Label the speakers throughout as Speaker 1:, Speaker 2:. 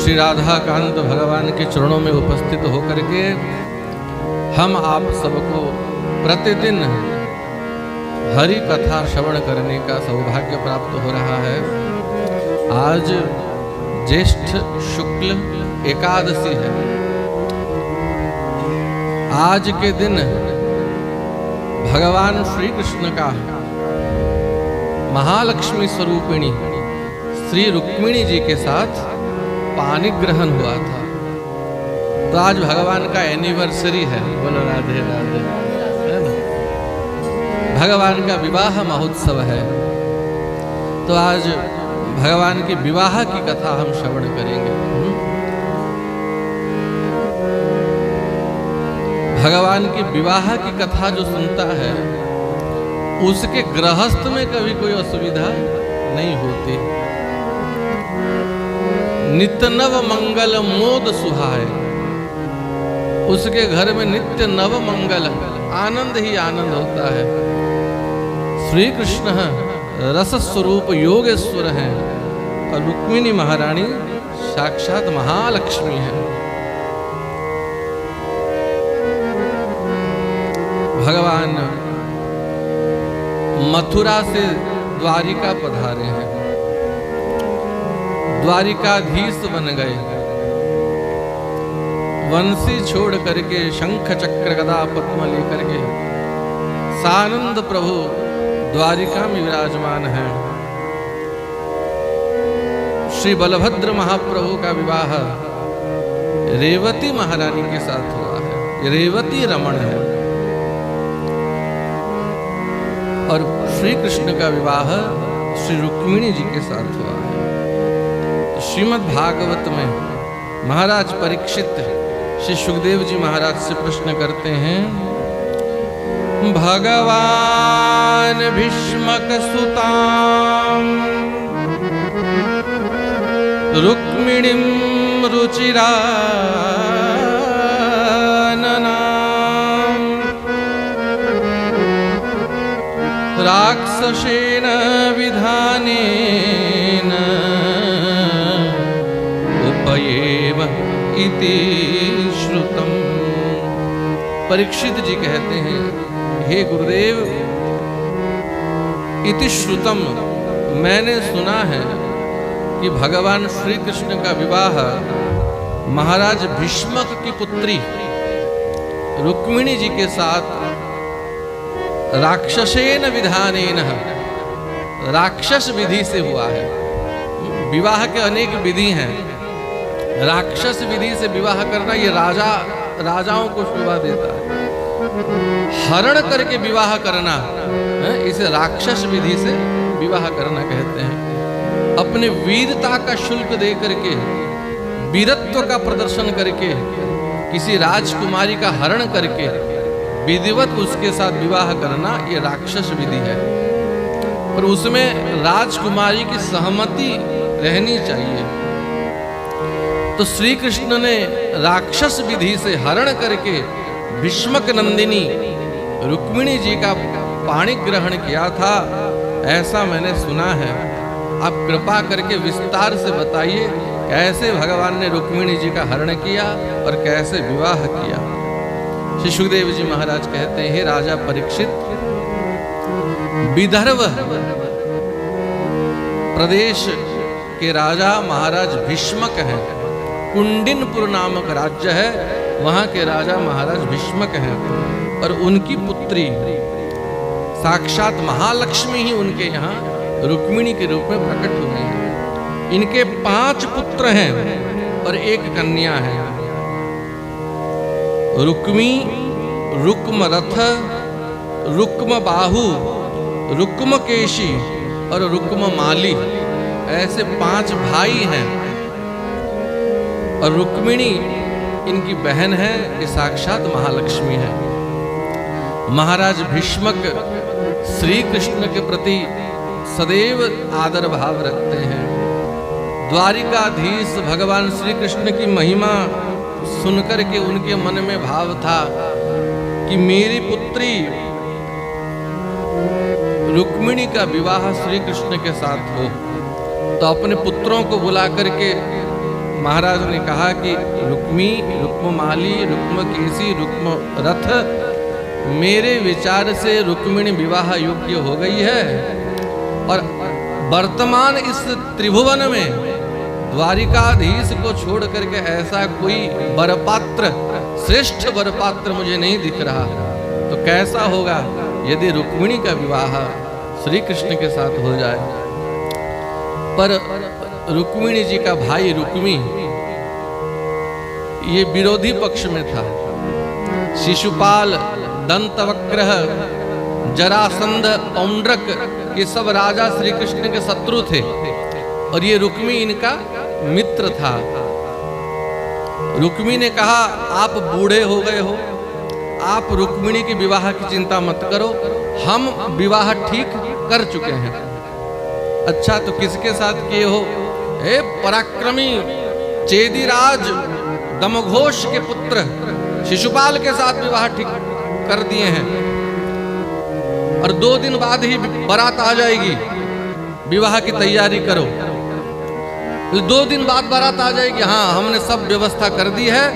Speaker 1: श्री राधा कांत भगवान के चरणों में उपस्थित होकर के हम आप सबको प्रतिदिन हरि कथा श्रवण करने का सौभाग्य प्राप्त हो रहा है। आज ज्येष्ठ शुक्ल एकादशी है। आज के दिन भगवान श्री कृष्ण का महालक्ष्मी स्वरूपिणी श्री रुक्मिणी जी के साथ पानी ग्रहण हुआ था। तो आज भगवान का एनिवर्सरी है। बोलो राधे राधे, है ना। भगवान का विवाह महोत्सव है। तो आज भगवान के विवाह की कथा हम श्रवण करेंगे। भगवान की विवाह की कथा जो सुनता है उसके गृहस्थ में कभी कोई असुविधा नहीं होती। नित्य नव मंगल मोद सुहाए, उसके घर में नित्य नव मंगल आनंद ही आनंद होता है। श्री कृष्ण रस स्वरूप योगेश्वर हैं और रुक्मिणी महारानी साक्षात महालक्ष्मी है। भगवान मथुरा से द्वारिका पधारे हैं, द्वारिकाधीश बन गए। वंशी छोड़ करके शंख चक्र गदा पद्म लेकर के सानंद प्रभु द्वारिका में विराजमान है। श्री बलभद्र महाप्रभु का विवाह रेवती महारानी के साथ हुआ है। रेवती रमण है। और श्री कृष्ण का विवाह श्री रुक्मिणी जी के साथ हुआ है। श्रीमद् भागवत में महाराज परीक्षित श्री सुखदेव जी महाराज से प्रश्न करते हैं, भगवान भीष्मक सुताम रुक्मिणीं रुचिराननां राक्षसेन विधानेन उपयेम इति श्रुतम। परीक्षित जी कहते हैं, हे गुरुदेव, इति श्रुतम, मैंने सुना है कि भगवान श्री कृष्ण का विवाह महाराज भीष्मक की पुत्री रुक्मिणी जी के साथ राक्षसेन विधानेन, राक्षस विधि से हुआ है। विवाह के अनेक विधि हैं। राक्षस विधि से विवाह करना ये राजाओं को शोभा देता है। हरण करके विवाह करना इसे राक्षस विधि से विवाह करना कहते हैं। अपने वीरता का शुल्क दे करके, वीरत्व का प्रदर्शन करके, किसी राजकुमारी का हरण करके विधिवत उसके साथ विवाह करना ये राक्षस विधि है। पर उसमें राजकुमारी की सहमति रहनी चाहिए। तो श्री कृष्ण ने राक्षस विधि से हरण करके भीष्मक नंदिनी रुक्मिणी जी का पाणी ग्रहण किया था, ऐसा मैंने सुना है। आप कृपा करके विस्तार से बताइए कैसे भगवान ने रुक्मिणी जी का हरण किया और कैसे विवाह किया। श्री सुखदेव जी महाराज कहते हैं, हे राजा परीक्षित, विदर्भ प्रदेश के राजा महाराज भीष्मक हैं। कुंडिनपुर नामक राज्य है, वहां के राजा महाराज भीष्मक हैं। और उनकी पुत्री साक्षात महालक्ष्मी ही उनके यहाँ रुक्मिणी के रूप में प्रकट हुए हैं। इनके 5 पुत्र हैं और 1 कन्या है। रुक्मी, रुक्मरथ, रुक्मबाहु, रुक्मकेशी और रुक्ममाली, ऐसे 5 भाई हैं। और रुक्मिणी इनकी बहन है, ये साक्षात महालक्ष्मी है। महाराज भीष्मक श्री कृष्ण के प्रति सदैव आदर भाव रखते हैं। द्वारिकाधीश भगवान श्री कृष्ण की महिमा सुनकर के उनके मन में भाव था कि मेरी पुत्री रुक्मिणी का विवाह श्री कृष्ण के साथ हो। तो अपने पुत्रों को बुला करके महाराज ने कहा कि रुक्मी, रुक्ममाली, रुक्मकेशी, रुक्म रथ, मेरे विचार से रुक्मिणी विवाह योग्य हो गई है और वर्तमान इस त्रिभुवन में द्वारिकाधीश को छोड़ करके ऐसा कोई वरपात्र, श्रेष्ठ वरपात्र मुझे नहीं दिख रहा। तो कैसा होगा यदि रुक्मिणी का विवाह श्री कृष्ण के साथ हो जाए। पर रुक्मिणी जी का भाई रुक्मी ये विरोधी पक्ष में था। शिशुपाल, दंतवक्र, जरासंध, पौंड्रक, ये सब राजा श्री कृष्ण के शत्रु थे और ये रुक्मी इनका मित्र था। रुक्मी ने कहा, आप बूढ़े हो गए हो, आप रुक्मिणी की विवाह की चिंता मत करो, हम विवाह ठीक कर चुके हैं। अच्छा, तो किसके साथ किए हो? हे पराक्रमी चेदीराज दमघोष के पुत्र शिशुपाल के साथ विवाह ठीक कर दिए हैं और 2 दिन बाद ही बारात आ जाएगी, विवाह की तैयारी करो। 2 दिन बाद बारात आ जाएगी, हाँ हमने सब व्यवस्था कर दी है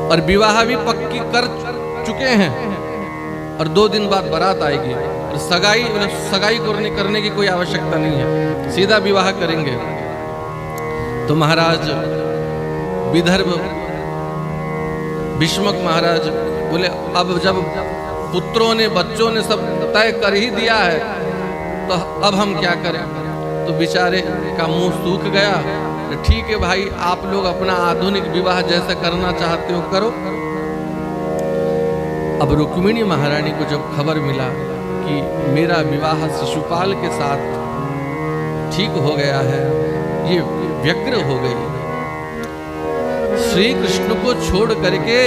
Speaker 1: और विवाह भी पक्की कर चुके हैं और 2 दिन बाद बारात आएगी और सगाई करने की कोई आवश्यकता नहीं है, सीधा विवाह करेंगे। तो महाराज विदर्भ भीष्मक महाराज बोले, अब जब पुत्रों ने, बच्चों ने सब तय कर ही दिया है तो अब हम क्या करें? तो बेचारे का मुंह सूख गया। ठीक है भाई, आप लोग अपना आधुनिक विवाह जैसे करना चाहते हो करो। अब रुक्मिणी महारानी को जब खबर मिला कि मेरा विवाह शिशुपाल के साथ ठीक हो गया है, ये व्यग्र हो गई। श्री कृष्ण को छोड़ करके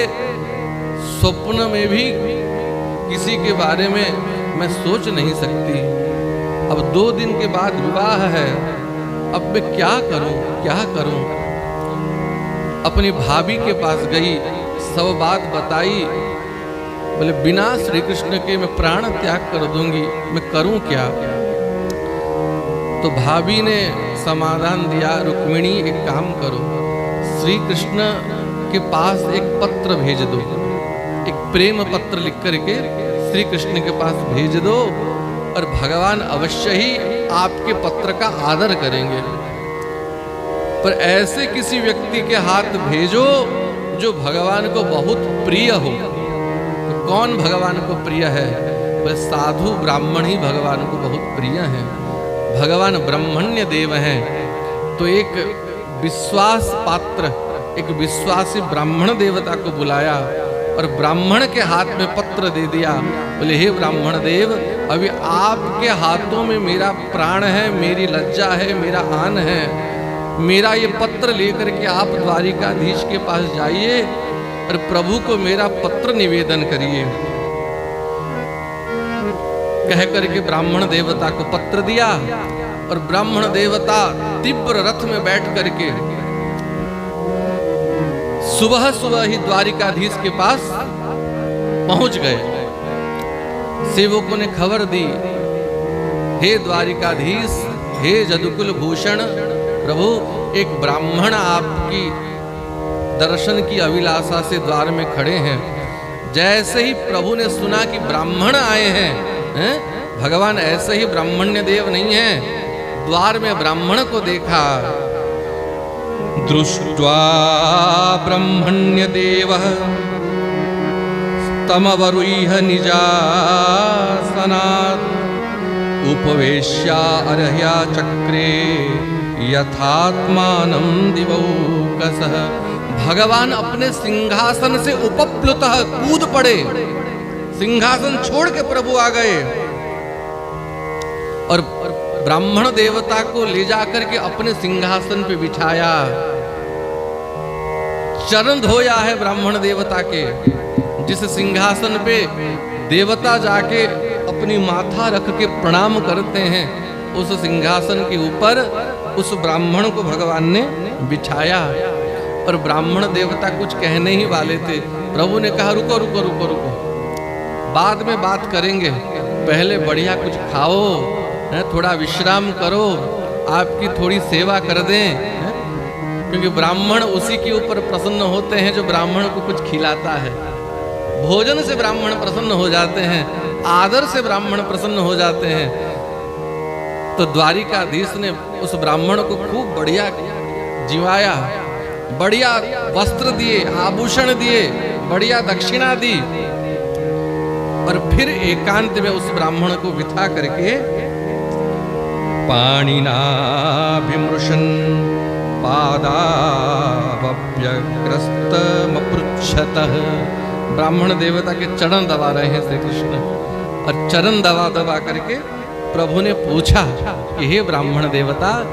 Speaker 1: स्वप्न में भी किसी के बारे में मैं सोच नहीं सकती। अब 2 दिन के बाद विवाह है, अब मैं क्या करूं, क्या करूं? अपनी भाभी के पास गई, सब बात बताई। बोले, बिना श्री कृष्ण के मैं प्राण त्याग कर दूंगी, मैं करूं क्या? तो भाभी ने समाधान दिया, रुक्मिणी एक काम करो, श्री कृष्ण के पास एक पत्र भेज दो, एक प्रेम पत्र लिख करके श्री कृष्ण के पास भेज दो और भगवान अवश्य ही आपके पत्र का आदर करेंगे। पर ऐसे किसी व्यक्ति के हाथ भेजो जो भगवान को बहुत प्रिय हो। तो कौन भगवान को प्रिय है? बस साधु ब्राह्मण ही भगवान को बहुत प्रिय हैं। भगवान ब्रह्मण्य देव हैं। तो एक विश्वास पात्र, एक विश्वासी ब्राह्मण देवता को बुलाया और ब्राह्मण के हाथ में पत्र दे दिया। बोले, हे ब्राह्मण देव, अभी आपके हाथों में मेरा प्राण है, मेरी लज्जा है, मेरा आन है। मेरा ये पत्र लेकर के आप द्वारिकाधीश के पास जाइए और प्रभु को मेरा पत्र निवेदन करिए। कह करके ब्राह्मण देवता को पत्र दिया और ब्राह्मण देवता तीव्र रथ में बैठ करके सुबह सुबह ही द्वारिकाधीश के पास पहुंच गए। सेवकों ने खबर दी, हे द्वारिकाधीश, हे जदुकुल भूषण प्रभु, एक ब्राह्मण आपकी दर्शन की अभिलाषा से द्वार में खड़े हैं। जैसे ही प्रभु ने सुना कि ब्राह्मण आए हैं, भगवान ऐसे ही ब्राह्मण्य देव नहीं है, द्वार में ब्राह्मण को देखा। दृष्ट्वा ब्रह्मण्य देव तमवरुह निजासनात् उपवेश्या अर्ह्या चक्रे यथात्मानं दिवौकसः। भगवान अपने सिंहासन से उपप्लुतः कूद पड़े, सिंहासन छोड़ के प्रभु आ गए और ब्राह्मण देवता को ले जाकर के अपने सिंहासन पे बिठाया। चरण धोया है ब्राह्मण देवता के। जिस सिंहासन पे देवता जाके अपनी माथा रख के प्रणाम करते हैं, उस सिंहासन के ऊपर उस ब्राह्मण को भगवान ने बिठाया। और ब्राह्मण देवता कुछ कहने ही वाले थे, प्रभु ने कहा रुको रुको रुको रुको, बाद में बात करेंगे, पहले बढ़िया कुछ खाओ, थोड़ा विश्राम करो, आपकी थोड़ी सेवा कर दें। क्योंकि ब्राह्मण उसी के ऊपर प्रसन्न होते हैं जो ब्राह्मण को कुछ खिलाता है। भोजन से ब्राह्मण प्रसन्न हो जाते हैं, आदर से ब्राह्मण प्रसन्न हो जाते हैं। तो द्वारिकाधीश ने उस ब्राह्मण को खूब बढ़िया जिवाया, बढ़िया वस्त्र दिए, आभूषण दिए, बढ़िया दक्षिणा दी, और फिर एकांत में उस ब्राह्मण को बिठा करके पाणिनाभिमृशन् पादावभ्यग्रस्तमपृच्छतः, ब्राह्मण देवता के चरण दबा रहे हैं श्री कृष्ण, और चरण दबा दबा करके प्रभु ने पूछा कि हे ब्राह्मण देवता,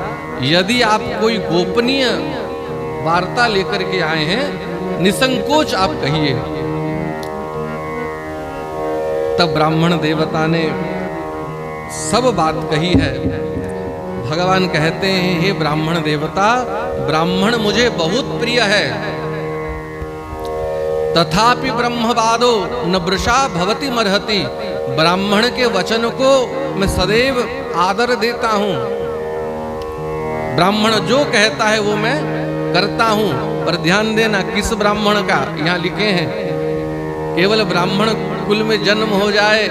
Speaker 1: यदि आप कोई गोपनीय वार्ता लेकर के आए हैं, निसंकोच आप कहिए। तब ब्राह्मण देवता ने सब बात कही है। भगवान कहते हैं, हे ब्राह्मण देवता, ब्राह्मण मुझे बहुत प्रिय है, तथापि ब्रह्मवादो न वृषा भवति मर्हति, ब्राह्मण के वचन को मैं सदैव आदर देता हूं। ब्राह्मण जो कहता है वो मैं करता हूं। पर ध्यान देना, किस ब्राह्मण का, यहां लिखे हैं केवल ब्राह्मण कुल में जन्म हो जाए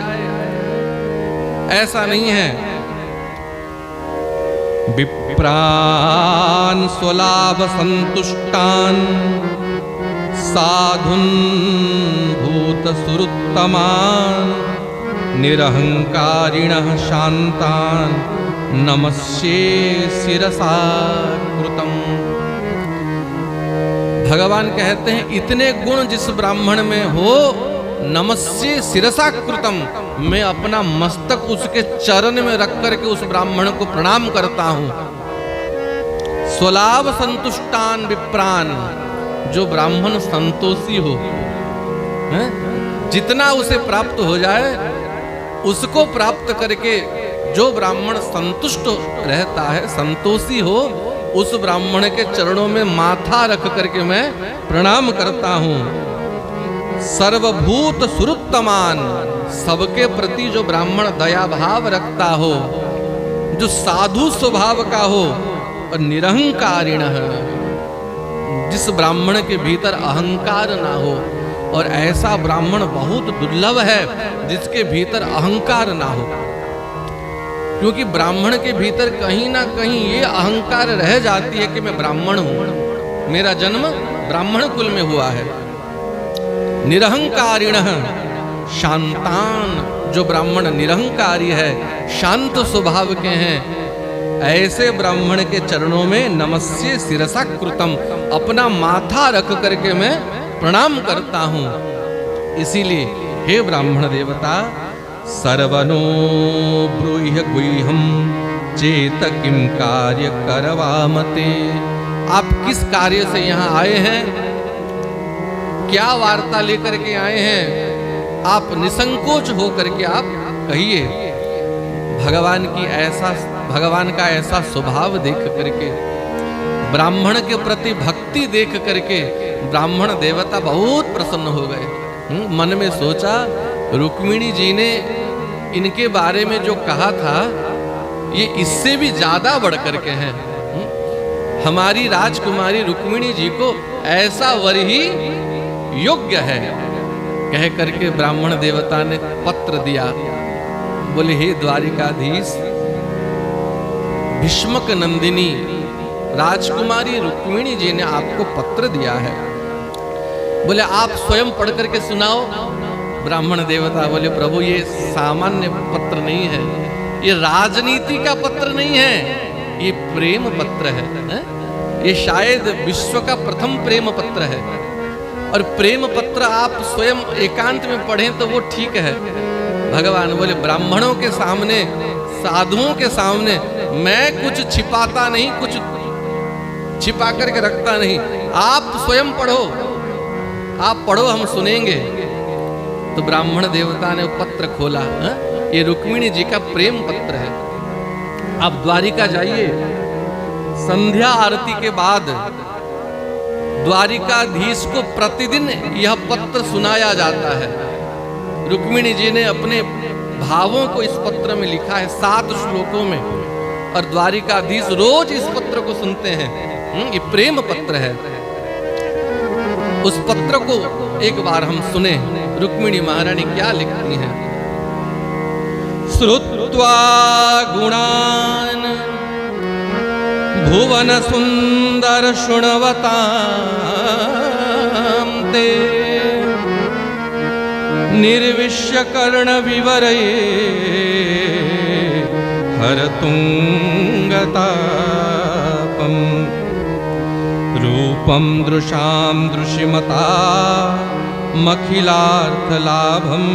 Speaker 1: ऐसा नहीं है। विप्रान स्वलाभ संतुष्टान साधुन भूत सुरुत्तमान निरहंकारिणः शांतान नमस्ये शिरसा कृतम। भगवान कहते हैं, इतने गुण जिस ब्राह्मण में हो, नमस्ये शिरसा कृतम, मैं अपना मस्तक उसके चरण में रख करके उस ब्राह्मण को प्रणाम करता हूं। स्वलाभ संतुष्टान विप्रान, जो ब्राह्मण संतोषी हो, जितना उसे प्राप्त हो जाए उसको प्राप्त करके जो ब्राह्मण संतुष्ट रहता है, संतोषी हो, उस ब्राह्मण के चरणों में माथा रख करके मैं प्रणाम करता हूं। सर्वभूत सुरुत्तमान, सबके प्रति जो ब्राह्मण दया भाव रखता हो, जो साधु स्वभाव का हो, और निरहंकारिण, जिस ब्राह्मण के भीतर अहंकार ना हो। और ऐसा ब्राह्मण बहुत दुर्लभ है जिसके भीतर अहंकार ना हो, क्योंकि ब्राह्मण के भीतर कहीं ना कहीं ये अहंकार रह जाती है कि मैं ब्राह्मण हूं, मेरा जन्म ब्राह्मण कुल में हुआ है। निरहंकारिण शांतान, जो ब्राह्मण निरहंकारी है, शांत स्वभाव के हैं, ऐसे ब्राह्मण के चरणों में नमस्ये शिरसा कृतम, अपना माथा रख करके मैं प्रणाम करता हूं। इसीलिए हे ब्राह्मण देवता, सर्वनो ब्रूह्य गुह्यम चेत किम कार्य करवामते, आप किस कार्य से यहाँ आए हैं, क्या वार्ता लेकर के आए हैं, आप निसंकोच होकर के आप कहिए। भगवान का ऐसा स्वभाव देख करके, ब्राह्मण के प्रति भक्ति देख करके ब्राह्मण देवता बहुत प्रसन्न हो गए। मन में सोचा, रुक्मिणी जी ने इनके बारे में जो कहा था, ये इससे भी ज्यादा बढ़ करके हैं। हमारी राजकुमारी रुक्मिणी जी को ऐसा वर ही योग्य है, कह करके ब्राह्मण देवता ने पत्र दिया। बोले, हे द्वारिकाधीश, भीष्मक नंदिनी राजकुमारी रुक्मिणी जी ने आपको पत्र दिया है। बोले, आप स्वयं पढ़ करके सुनाओ। ब्राह्मण देवता बोले, प्रभु ये सामान्य पत्र नहीं है, ये राजनीति का पत्र नहीं है, ये प्रेम पत्र है। ये शायद विश्व का प्रथम प्रेम पत्र है। और प्रेम पत्र आप स्वयं एकांत में पढ़ें तो वो ठीक है। भगवान बोले, ब्राह्मणों के सामने, साधुओं के सामने मैं कुछ छिपाता नहीं, कुछ छिपा करके रखता नहीं, आप स्वयं पढ़ो, आप पढ़ो, हम सुनेंगे। तो ब्राह्मण देवता ने पत्र खोला, ये रुक्मिणी जी का प्रेम पत्र है। आप द्वारिका जाइए, संध्या आरती के बाद द्वारिकाधीश को प्रतिदिन यह पत्र सुनाया जाता है। रुक्मिणी जी ने अपने भावों को इस पत्र में लिखा है 7 श्लोकों में, और द्वारिकाधीश रोज इस पत्र को सुनते हैं। ये प्रेम पत्र है। उस पत्र को एक बार हम सुने, रुक्मिणी महारानी क्या लिखती हैं। श्रुत्वा गुणान भुवन सुंदर शृण्वतां ते निर्विश्य कर्ण विवरये हरतुंगतापम रूपम दृशां दृशिमता मखिलार्थलाभम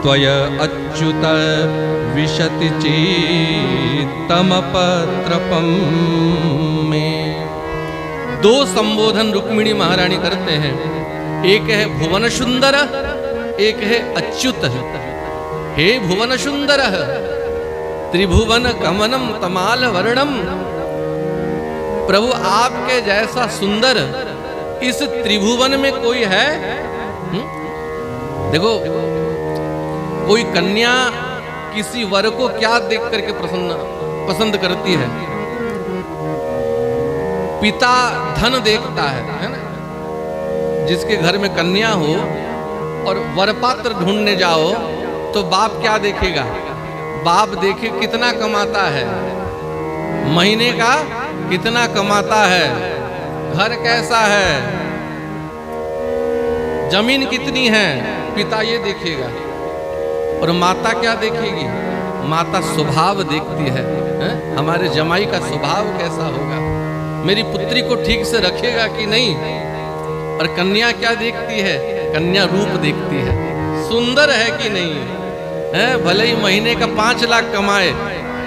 Speaker 1: त्वय अच्युत विशति चेत्तमपत्रपम में। दो संबोधन रुक्मिणी महारानी करते हैं, एक है भुवन सुंदर, एक है अच्युत। हे भुवन सुंदर त्रिभुवन कमनम तमाल वर्णम, प्रभु आपके जैसा सुंदर इस त्रिभुवन में कोई है? देखो, कोई कन्या किसी वर को क्या देख करके पसंद करती है? पिता धन देखता है ना? जिसके घर में कन्या हो और वरपात्र ढूंढने जाओ तो बाप क्या देखेगा? बाप देखे कितना कमाता है, महीने का कितना कमाता है, घर कैसा है, जमीन कितनी है, पिता ये देखेगा। और माता क्या देखेगी? माता स्वभाव देखती है, हमारे जमाई का स्वभाव कैसा होगा, मेरी पुत्री को ठीक से रखेगा कि नहीं। और कन्या क्या देखती है? कन्या रूप देखती है, सुंदर है कि नहीं है। भले ही महीने का 5 लाख कमाए,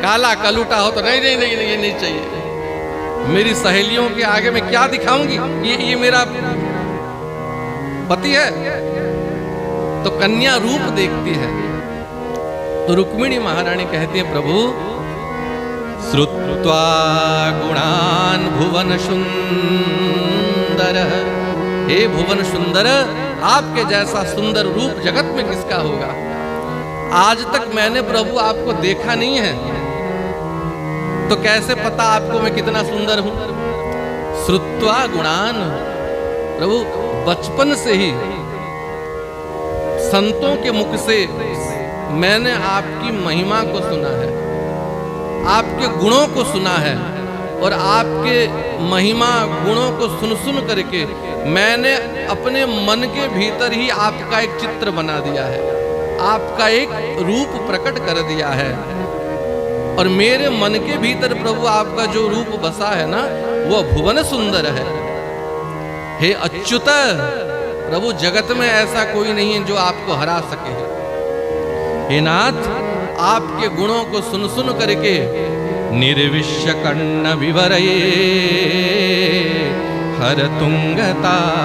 Speaker 1: काला कलूटा हो तो नहीं नहीं नहीं नहीं, ये नहीं चाहिए। मेरी सहेलियों के आगे में क्या दिखाऊंगी? ये मेरा पति है। तो कन्या रूप देखती है। तो रुक्मिणी महारानी कहती है, प्रभु श्रुत्वा गुणान भुवन सुंदर, हे भुवन सुंदर, आपके जैसा सुंदर रूप जगत में किसका होगा? आज तक मैंने प्रभु आपको देखा नहीं है, तो कैसे पता आपको मैं कितना सुंदर हूं? श्रुत्वा गुणान, प्रभु बचपन से ही संतों के मुख से मैंने आपकी महिमा को सुना है, आपके गुणों को सुना है, और आपके महिमा गुणों को सुन सुन करके मैंने अपने मन के भीतर ही आपका एक चित्र बना दिया है, आपका एक रूप प्रकट कर दिया है। और मेरे मन के भीतर प्रभु आपका जो रूप बसा है ना, वो भुवन सुंदर है। हे अच्युत, प्रभु जगत में ऐसा कोई नहीं है जो आपको हरा सके। हे नाथ, आपके गुणों को सुन सुन करके निर्विश्य कर्ण विवरये हरतुंगतापम,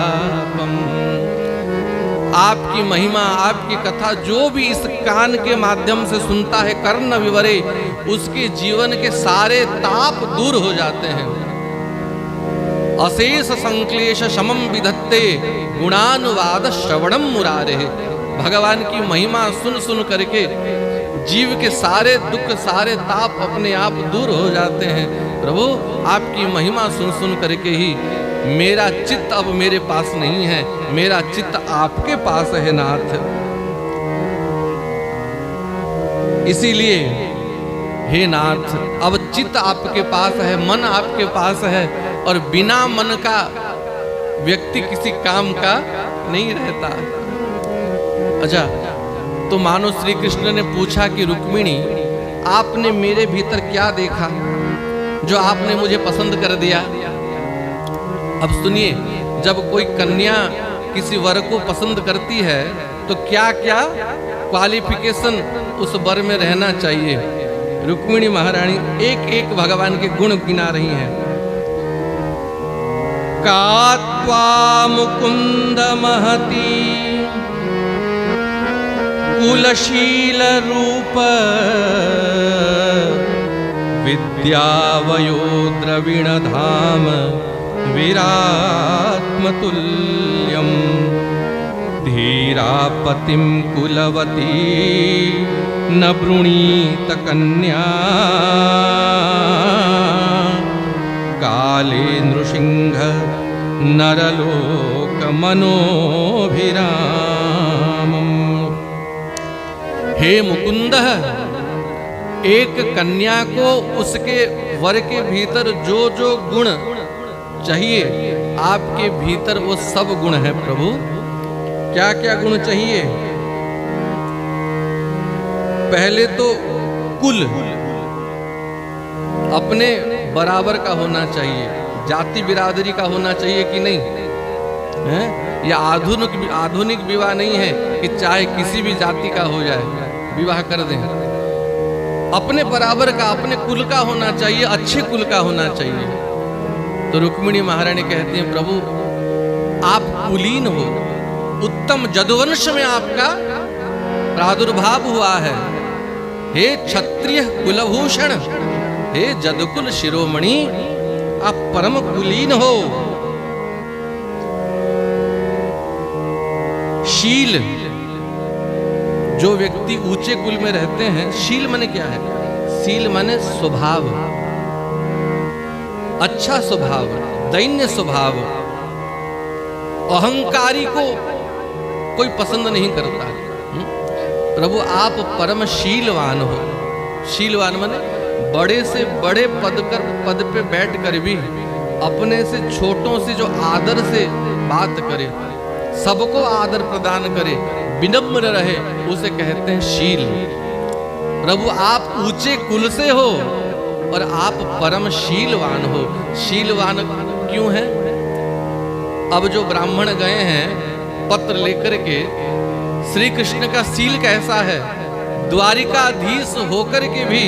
Speaker 1: आपकी महिमा, आपकी कथा जो भी इस कान के माध्यम से सुनता है, कर्ण विवरे, उसके जीवन के सारे ताप दूर हो जाते हैं। अशेष संक्लेश शमम विधत्ते गुणानुवाद श्रवणम मुरारे, भगवान की महिमा सुन सुन करके जीव के सारे दुख, सारे ताप अपने आप दूर हो जाते हैं। प्रभु आपकी महिमा सुन सुन करके ही मेरा चित्त अब मेरे पास नहीं है, मेरा चित्त आपके पास है नाथ। इसीलिए हे नाथ, अब चित्त आपके पास है, मन आपके पास है, और बिना मन का व्यक्ति किसी काम का नहीं रहता। अच्छा, तो मानो श्री कृष्ण ने पूछा कि रुक्मिणी, आपने मेरे भीतर क्या देखा जो आपने मुझे पसंद कर दिया? अब सुनिए, जब कोई कन्या किसी वर को पसंद करती है तो क्या क्या क्वालिफिकेशन उस वर में रहना चाहिए? रुक्मिणी महारानी एक एक भगवान के गुण गिना रही हैं। कात्वा मुकुंद महती कुलशील रूप विद्यावयो द्रविण धाम विरात्मतुल्यम धीरापतिम कुलवती न ब्रूणीत कन्या काले नृसिंह नरलोक मनोभिरामम्। हे मुकुंद, एक कन्या को उसके वर के भीतर जो जो गुण चाहिए, आपके भीतर वो सब गुण है प्रभु। क्या क्या गुण चाहिए? पहले तो कुल अपने बराबर का होना चाहिए, जाति बिरादरी का होना चाहिए कि नहीं है? या आधुनिक विवाह नहीं है कि चाहे किसी भी जाति का हो जाए विवाह कर दें। अपने बराबर का, अपने कुल का होना चाहिए, अच्छे कुल का होना चाहिए। तो रुक्मिणी महारानी कहती हैं प्रभु आप कुलीन हो, उत्तम जदुवंश में आपका प्रादुर्भाव हुआ है। हे क्षत्रिय कुलभूषण, हे जदकुल शिरोमणि, आप परम कुलीन हो। शील, जो व्यक्ति ऊंचे कुल में रहते हैं, शील माने क्या है? शील माने स्वभाव, अच्छा स्वभाव, दैन्य स्वभाव। अहंकारी को कोई पसंद नहीं करता। प्रभु आप परम शीलवान हो। शीलवान माने बड़े से बड़े पद पे बैठ कर भी अपने से छोटों से जो आदर से बात करे, सबको आदर प्रदान करे, विनम्र रहे, उसे कहते हैं शील। प्रभु आप ऊंचे कुल से हो और आप परम शीलवान हो। शीलवान क्यों है? अब जो ब्राह्मण गए हैं पत्र लेकर के, श्री कृष्ण का शील कैसा है? द्वारिकाधीश होकर के भी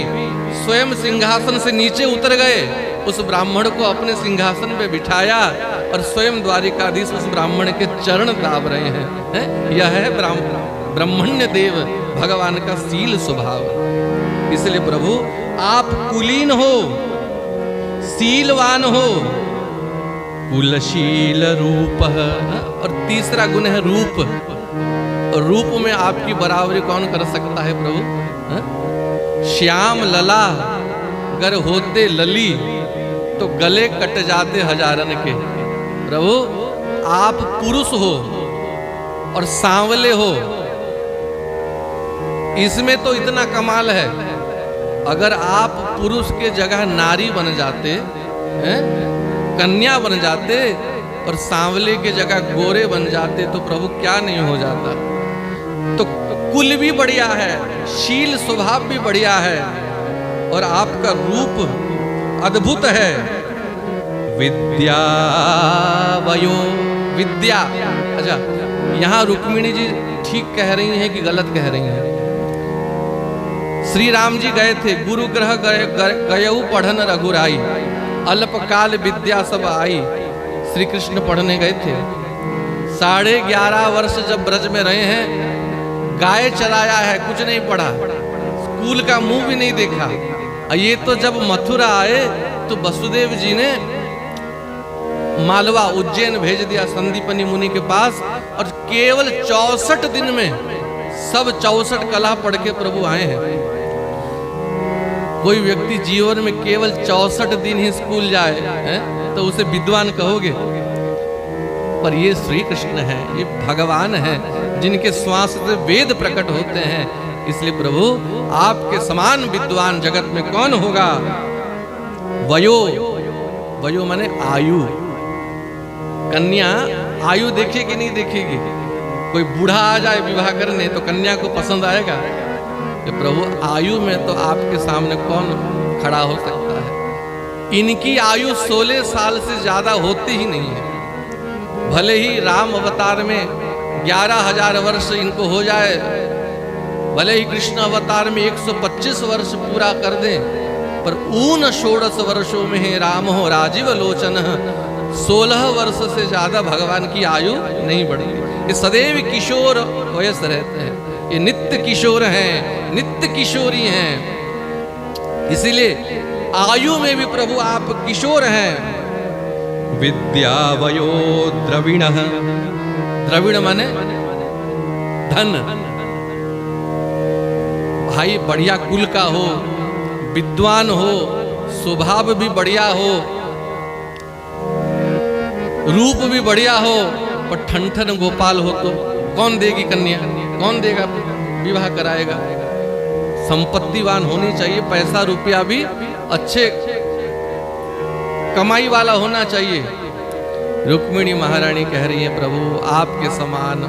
Speaker 1: स्वयं सिंहासन से नीचे उतर गए, उस ब्राह्मण को अपने सिंहासन पे बिठाया और स्वयं द्वारिकाधीश उस ब्राह्मण के चरण दाब रहे हैं। यह है ब्राह्मण्य देव भगवान का शील स्वभाव। इसलिए प्रभु आप कुलीन हो, शीलवान हो, कुलशील रूप। और तीसरा गुण है रूप। रूप में आपकी बराबरी कौन कर सकता है प्रभु? श्याम लला गर होते लली तो गले कट जाते हजारन के। प्रभु आप पुरुष हो और सांवले हो, इसमें तो इतना कमाल है। अगर आप पुरुष के जगह नारी बन जाते, कन्या बन जाते और सांवले के जगह गोरे बन जाते तो प्रभु क्या नहीं हो जाता। तो कुल भी बढ़िया है, शील स्वभाव भी बढ़िया है और आपका रूप अद्भुत है। विद्या वयो विद्या। अच्छा, यहाँ रुक्मिणी जी ठीक कह रही हैं कि गलत कह रही हैं? श्री राम जी गए थे, गुरु ग्रह गयऊ पढ़न रघुराई, अल्पकाल विद्या सब आई। श्री कृष्ण पढ़ने गए थे, 11.5 वर्ष जब ब्रज में रहे हैं, गाय चराया है, कुछ नहीं पढ़ा, स्कूल का मुंह भी नहीं देखा। ये तो जब मथुरा आए तो वसुदेव जी ने मालवा उज्जैन भेज दिया संदीपनी मुनि के पास, और केवल 64 दिन में सब 64 कला पढ़ के प्रभु आए हैं। कोई व्यक्ति जीवन में केवल 64 दिन ही स्कूल जाए तो उसे विद्वान कहोगे? पर ये श्री कृष्ण है, ये भगवान है जिनके श्वास से वेद प्रकट होते हैं। इसलिए प्रभु आपके समान विद्वान जगत में कौन होगा? वयो, वयो माने आयु। कन्या आयु देखेगी नहीं देखेगी? कोई बूढ़ा आ जाए विवाह करने तो कन्या को पसंद आएगा? कि प्रभु आयु में तो आपके सामने कौन खड़ा हो सकता है? इनकी आयु 16 साल से ज्यादा होती ही नहीं है। भले ही राम अवतार में 11,000 वर्ष इनको हो जाए, भले ही कृष्ण अवतार में 125 वर्ष पूरा कर दें, पर 16 वर्षों में ही राम हो राजीव लोचन, 16 वर्ष से ज्यादा भगवान की आयु नहीं बढ़ती। ये सदैव किशोर वयस रहते हैं, ये नित्य किशोर हैं, नित्य किशोरी हैं। इसीलिए आयु में भी प्रभु आप किशोर हैं। विद्या वयो द्रविण, द्रविण माने धन। भाई बढ़िया कुल का हो, विद्वान हो, स्वभाव भी बढ़िया हो, रूप भी बढ़िया हो पर ठनठन गोपाल हो तो कौन देगी कन्या, कौन देगा, विवाह कराएगा। संपत्तिवान होनी चाहिए, पैसा रुपया भी अच्छे कमाई वाला होना चाहिए। रुक्मिणी महारानी कह रही है प्रभु आपके समान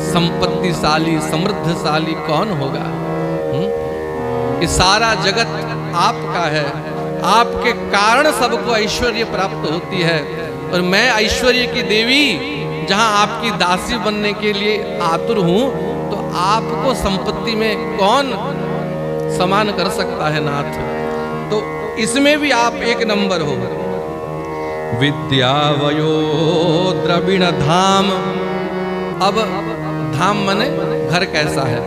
Speaker 1: संपत्तिशाली समृद्धशाली कौन होगा। कि सारा जगत आपका है, आपके कारण सबको ऐश्वर्य प्राप्त होती है और मैं ऐश्वर्य की देवी जहां आपकी दासी बनने के लिए आतुर हूं, तो आपको संपत्ति में कौन समान कर सकता है नाथ। तो इसमें भी आप एक नंबर हो। विद्यावयो द्रविण धाम। अब धाम माने घर कैसा है।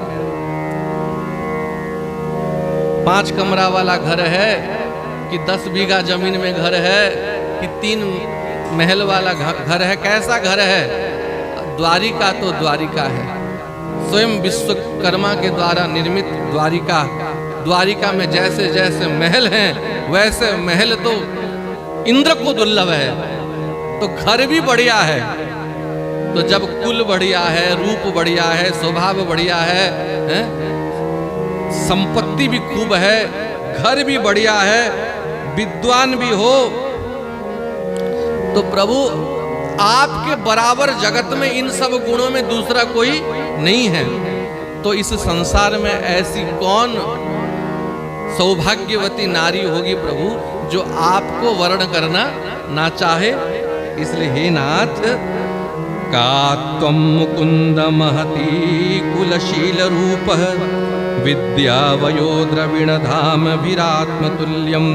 Speaker 1: 5 कमरा वाला घर है कि 10 बीघा जमीन में घर है कि 3 महल वाला घर है, कैसा घर है। द्वारिका तो द्वारिका है, स्वयं विश्वकर्मा के द्वारा निर्मित द्वारिका। द्वारिका में जैसे जैसे महल हैं वैसे महल तो इंद्र को दुर्लभ है, तो घर भी बढ़िया है। तो जब कुल बढ़िया है, रूप बढ़िया है, स्वभाव बढ़िया है, संपत्ति भी खूब है, घर भी बढ़िया है, विद्वान भी हो, तो प्रभु आपके बराबर जगत में इन सब गुणों में दूसरा कोई नहीं है। तो इस संसार में ऐसी कौन सौभाग्यवती नारी होगी प्रभु जो आपको वर्ण करना ना चाहे। इसलिए हे नाथ, का त्वं मुकुंद महती कुलशील रूप विद्यावयो द्रविण धाम विरात्म तुल्यम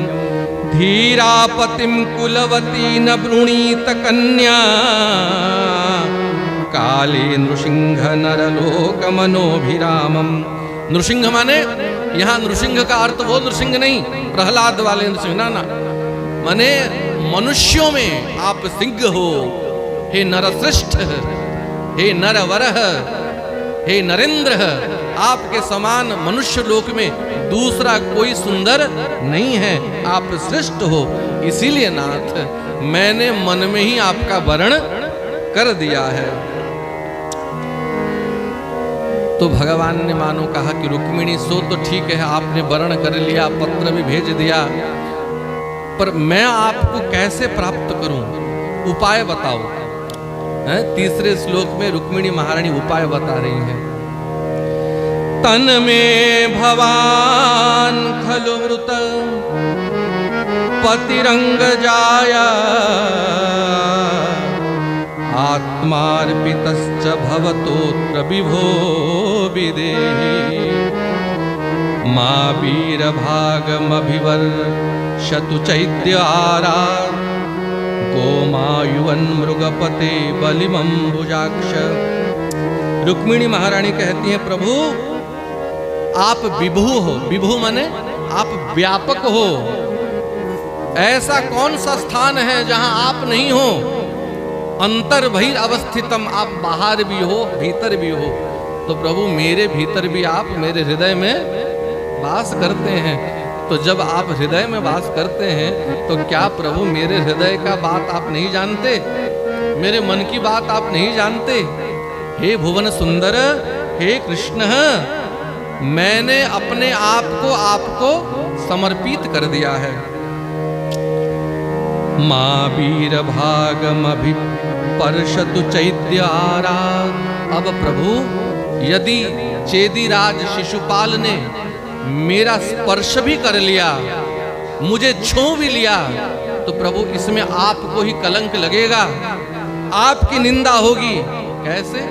Speaker 1: धीरापतिम कुलवती न वृणीत कन्या काले नृसिंह नरलोक मनोभिरामम। नृसिंह माने यहाँ नृसिंह का अर्थ वो नृसिंह नहीं, प्रहलाद वाले नृसिंह ना, माने मनुष्यों में आप सिंह हो। हे नरश्रेष्ठ, हे नरवरह, हे नरेंद्र, आपके समान मनुष्य लोक में दूसरा कोई सुंदर नहीं है, आप श्रेष्ठ हो। इसीलिए नाथ मैंने मन में ही आपका वर्ण कर दिया है। तो भगवान ने मानो कहा कि रुक्मिणी सो तो ठीक है, आपने वर्ण कर लिया, पत्र भी भेज दिया, पर मैं आपको कैसे प्राप्त करूं, उपाय बताओ। तीसरे श्लोक में रुक्मिणी महारानी उपाय बता रही है। तन में भवान खलु मृत पतिरंग जाया आत्मार्पितश्च भवतोत्र विभो विदेहि मा वीरभागमभिवर्षतु चैद्यारा गोमायुवन मृगपते बलिमंबुजाक्ष। रुक्मिणी महारानी कहती हैं प्रभु आप विभु हो। विभु माने आप व्यापक हो। ऐसा कौन सा स्थान है जहां आप नहीं हो। अंतर बहिर अवस्थितम, आप बाहर भी हो भीतर भी हो। तो प्रभु मेरे भीतर भी आप मेरे हृदय में वास करते हैं। तो जब आप हृदय में वास करते हैं तो क्या प्रभु मेरे हृदय का बात आप नहीं जानते, मेरे मन की बात आप नहीं जानते। हे भुवन सुंदर, हे कृष्ण, मैंने अपने आप को आपको समर्पित कर दिया है। मां वीर भागमभिपर्षतु चैद्यारा। अब प्रभु यदि चेदीराज शिशुपाल ने मेरा स्पर्श भी कर लिया, मुझे छू भी लिया, तो प्रभु इसमें आपको ही कलंक लगेगा, आपकी निंदा होगी। कैसे?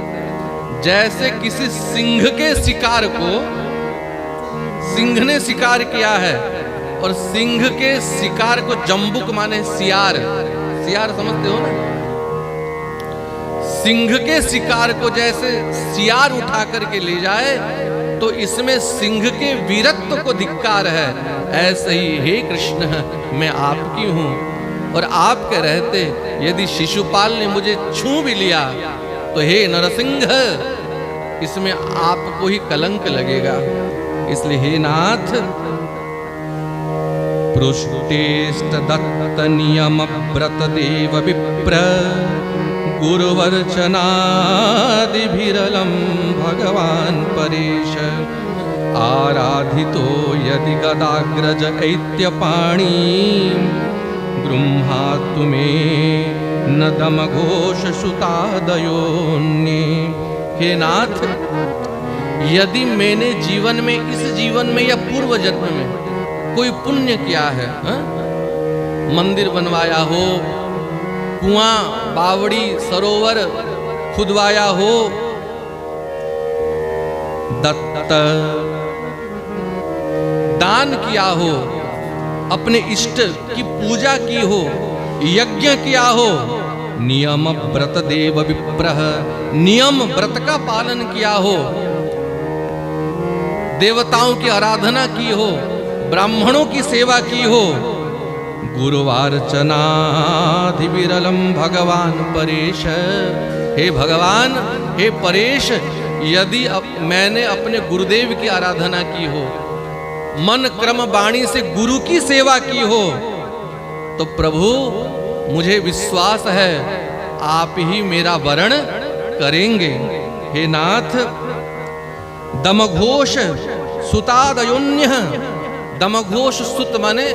Speaker 1: जैसे किसी सिंह के शिकार को, सिंह ने शिकार किया है और सिंह के शिकार को जंबुक माने सियार, सियार समझते हो ना। सिंह के शिकार को जैसे सियार उठा करके ले जाए तो इसमें सिंह के वीरत्व को धिक्कार है। ऐसे ही हे कृष्ण मैं आपकी हूं और आपके रहते यदि शिशुपाल ने मुझे छू भी लिया तो हे नरसिंह इसमें आपको ही कलंक लगेगा। इसलिए हे नाथ वृष्टेष्टदत्तनियमव्रतदेव विप्र गुरुवर्चनादिभिरलं भगवान् परेश आराधितो यदि गदाग्रज ऐत्यपाणी गृह्णातु मे न दमघोषसुतादयोन्ये। हे नाथ, यदि मैंने जीवन में, इस जीवन में या पूर्व जन्म में कोई पुण्य किया है, मंदिर बनवाया हो, कुआं, बावड़ी, सरोवर खुदवाया हो, दत्त दान किया हो, अपने इष्ट की पूजा की हो, यज्ञ किया हो, नियम व्रत देव विप्रह, नियम व्रत का पालन किया हो, देवताओं की आराधना की हो, ब्राह्मणों की सेवा की हो, गुरुवार्चनाधिविरलम भगवान परेश। हे भगवान, हे परेश, यदि मैंने अपने गुरुदेव की आराधना की हो, मन क्रम वाणी से गुरु की सेवा की हो, तो प्रभु मुझे विश्वास है आप ही मेरा वरण करेंगे। हे नाथ, दमघोष सुतादयोन्य, दमघोष सुत माने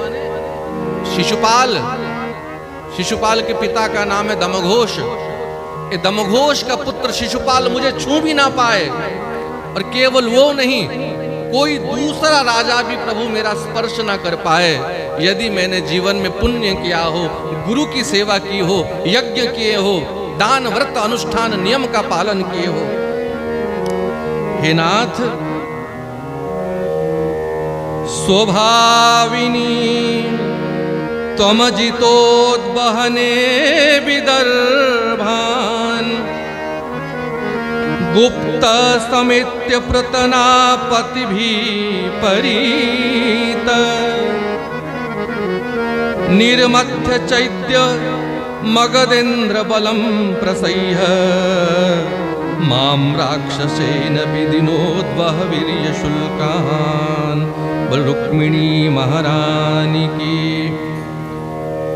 Speaker 1: शिशुपाल, शिशुपाल के पिता का नाम है दमघोष। ये दमघोष का पुत्र शिशुपाल मुझे छू भी ना पाए, और केवल वो नहीं, कोई दूसरा राजा भी प्रभु मेरा स्पर्श ना कर पाए, यदि मैंने जीवन में पुण्य किया हो, गुरु की सेवा की हो, यज्ञ किए हो, दान व्रत अनुष्ठान नियम का पालन किए हो। हे नाथ, स्वभाविनी त्वमजितोद्वहने विदर्भान् गुप्त समित्य प्रतनापतिभिः परीत निर्मथ्य चैत्य मगधेन्द्र बलं प्रसह्य मां राक्षसेन विदिनोद्वह वीर्यशुल्कान्। रुक्मिणी महारानी की।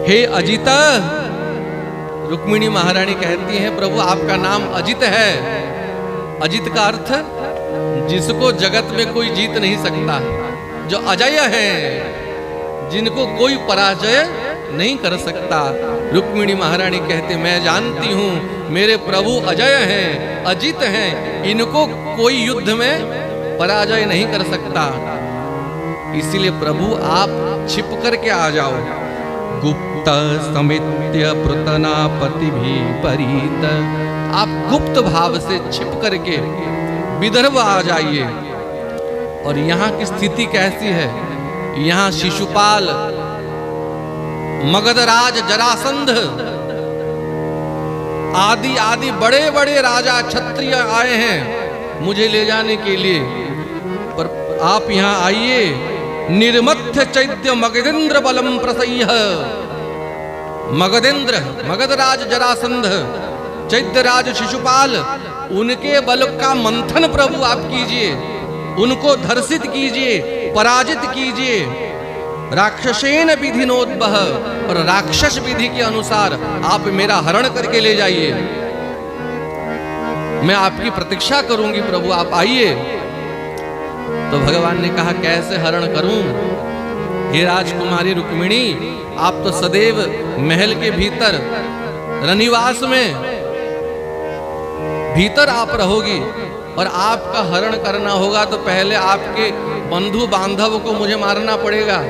Speaker 1: हे अजित, रुक्मिणी महारानी कहती हैं प्रभु आपका नाम अजित है। अजित का अर्थ जिसको जगत में कोई जीत नहीं सकता, जो अजय है, जिनको कोई पराजय नहीं कर सकता। रुक्मिणी महारानी कहते मैं जानती हूँ मेरे प्रभु अजय हैं, अजित हैं, इनको कोई युद्ध में पराजय नहीं कर सकता। इसीलिए प्रभु आप छिप करके आ जाओ। गुप्त समित्य प्रतनापति भी परीत, आप गुप्त भाव से छिप करके विदर्भ आ जाइए। और यहाँ की स्थिति कैसी है? यहाँ शिशुपाल, मगधराज जरासंध आदि आदि बड़े बड़े राजा क्षत्रिय आए हैं मुझे ले जाने के लिए, पर आप यहाँ आइए। निर्मथ्य चैत्य मगधेन्द्र बलम प्रसह्य, मगधेन्द्र मगधराज जरासंध, चैत्यराज शिशुपाल, उनके बल का मंथन प्रभु आप कीजिए, उनको धर्षित कीजिए, पराजित कीजिए। राक्षसेन विधिनोद्वह, और राक्षस विधि के अनुसार आप मेरा हरण करके ले जाइए। मैं आपकी प्रतीक्षा करूंगी प्रभु, आप आइए। तो भगवान ने कहा कैसे हरण करूं? हे राजकुमारी रुक्मिणी, आप तो सदैव महल के भीतर रनिवास में भीतर आप रहोगी, और आपका हरण करना होगा तो पहले आपके बंधु बांधव को मुझे मारना पड़ेगा।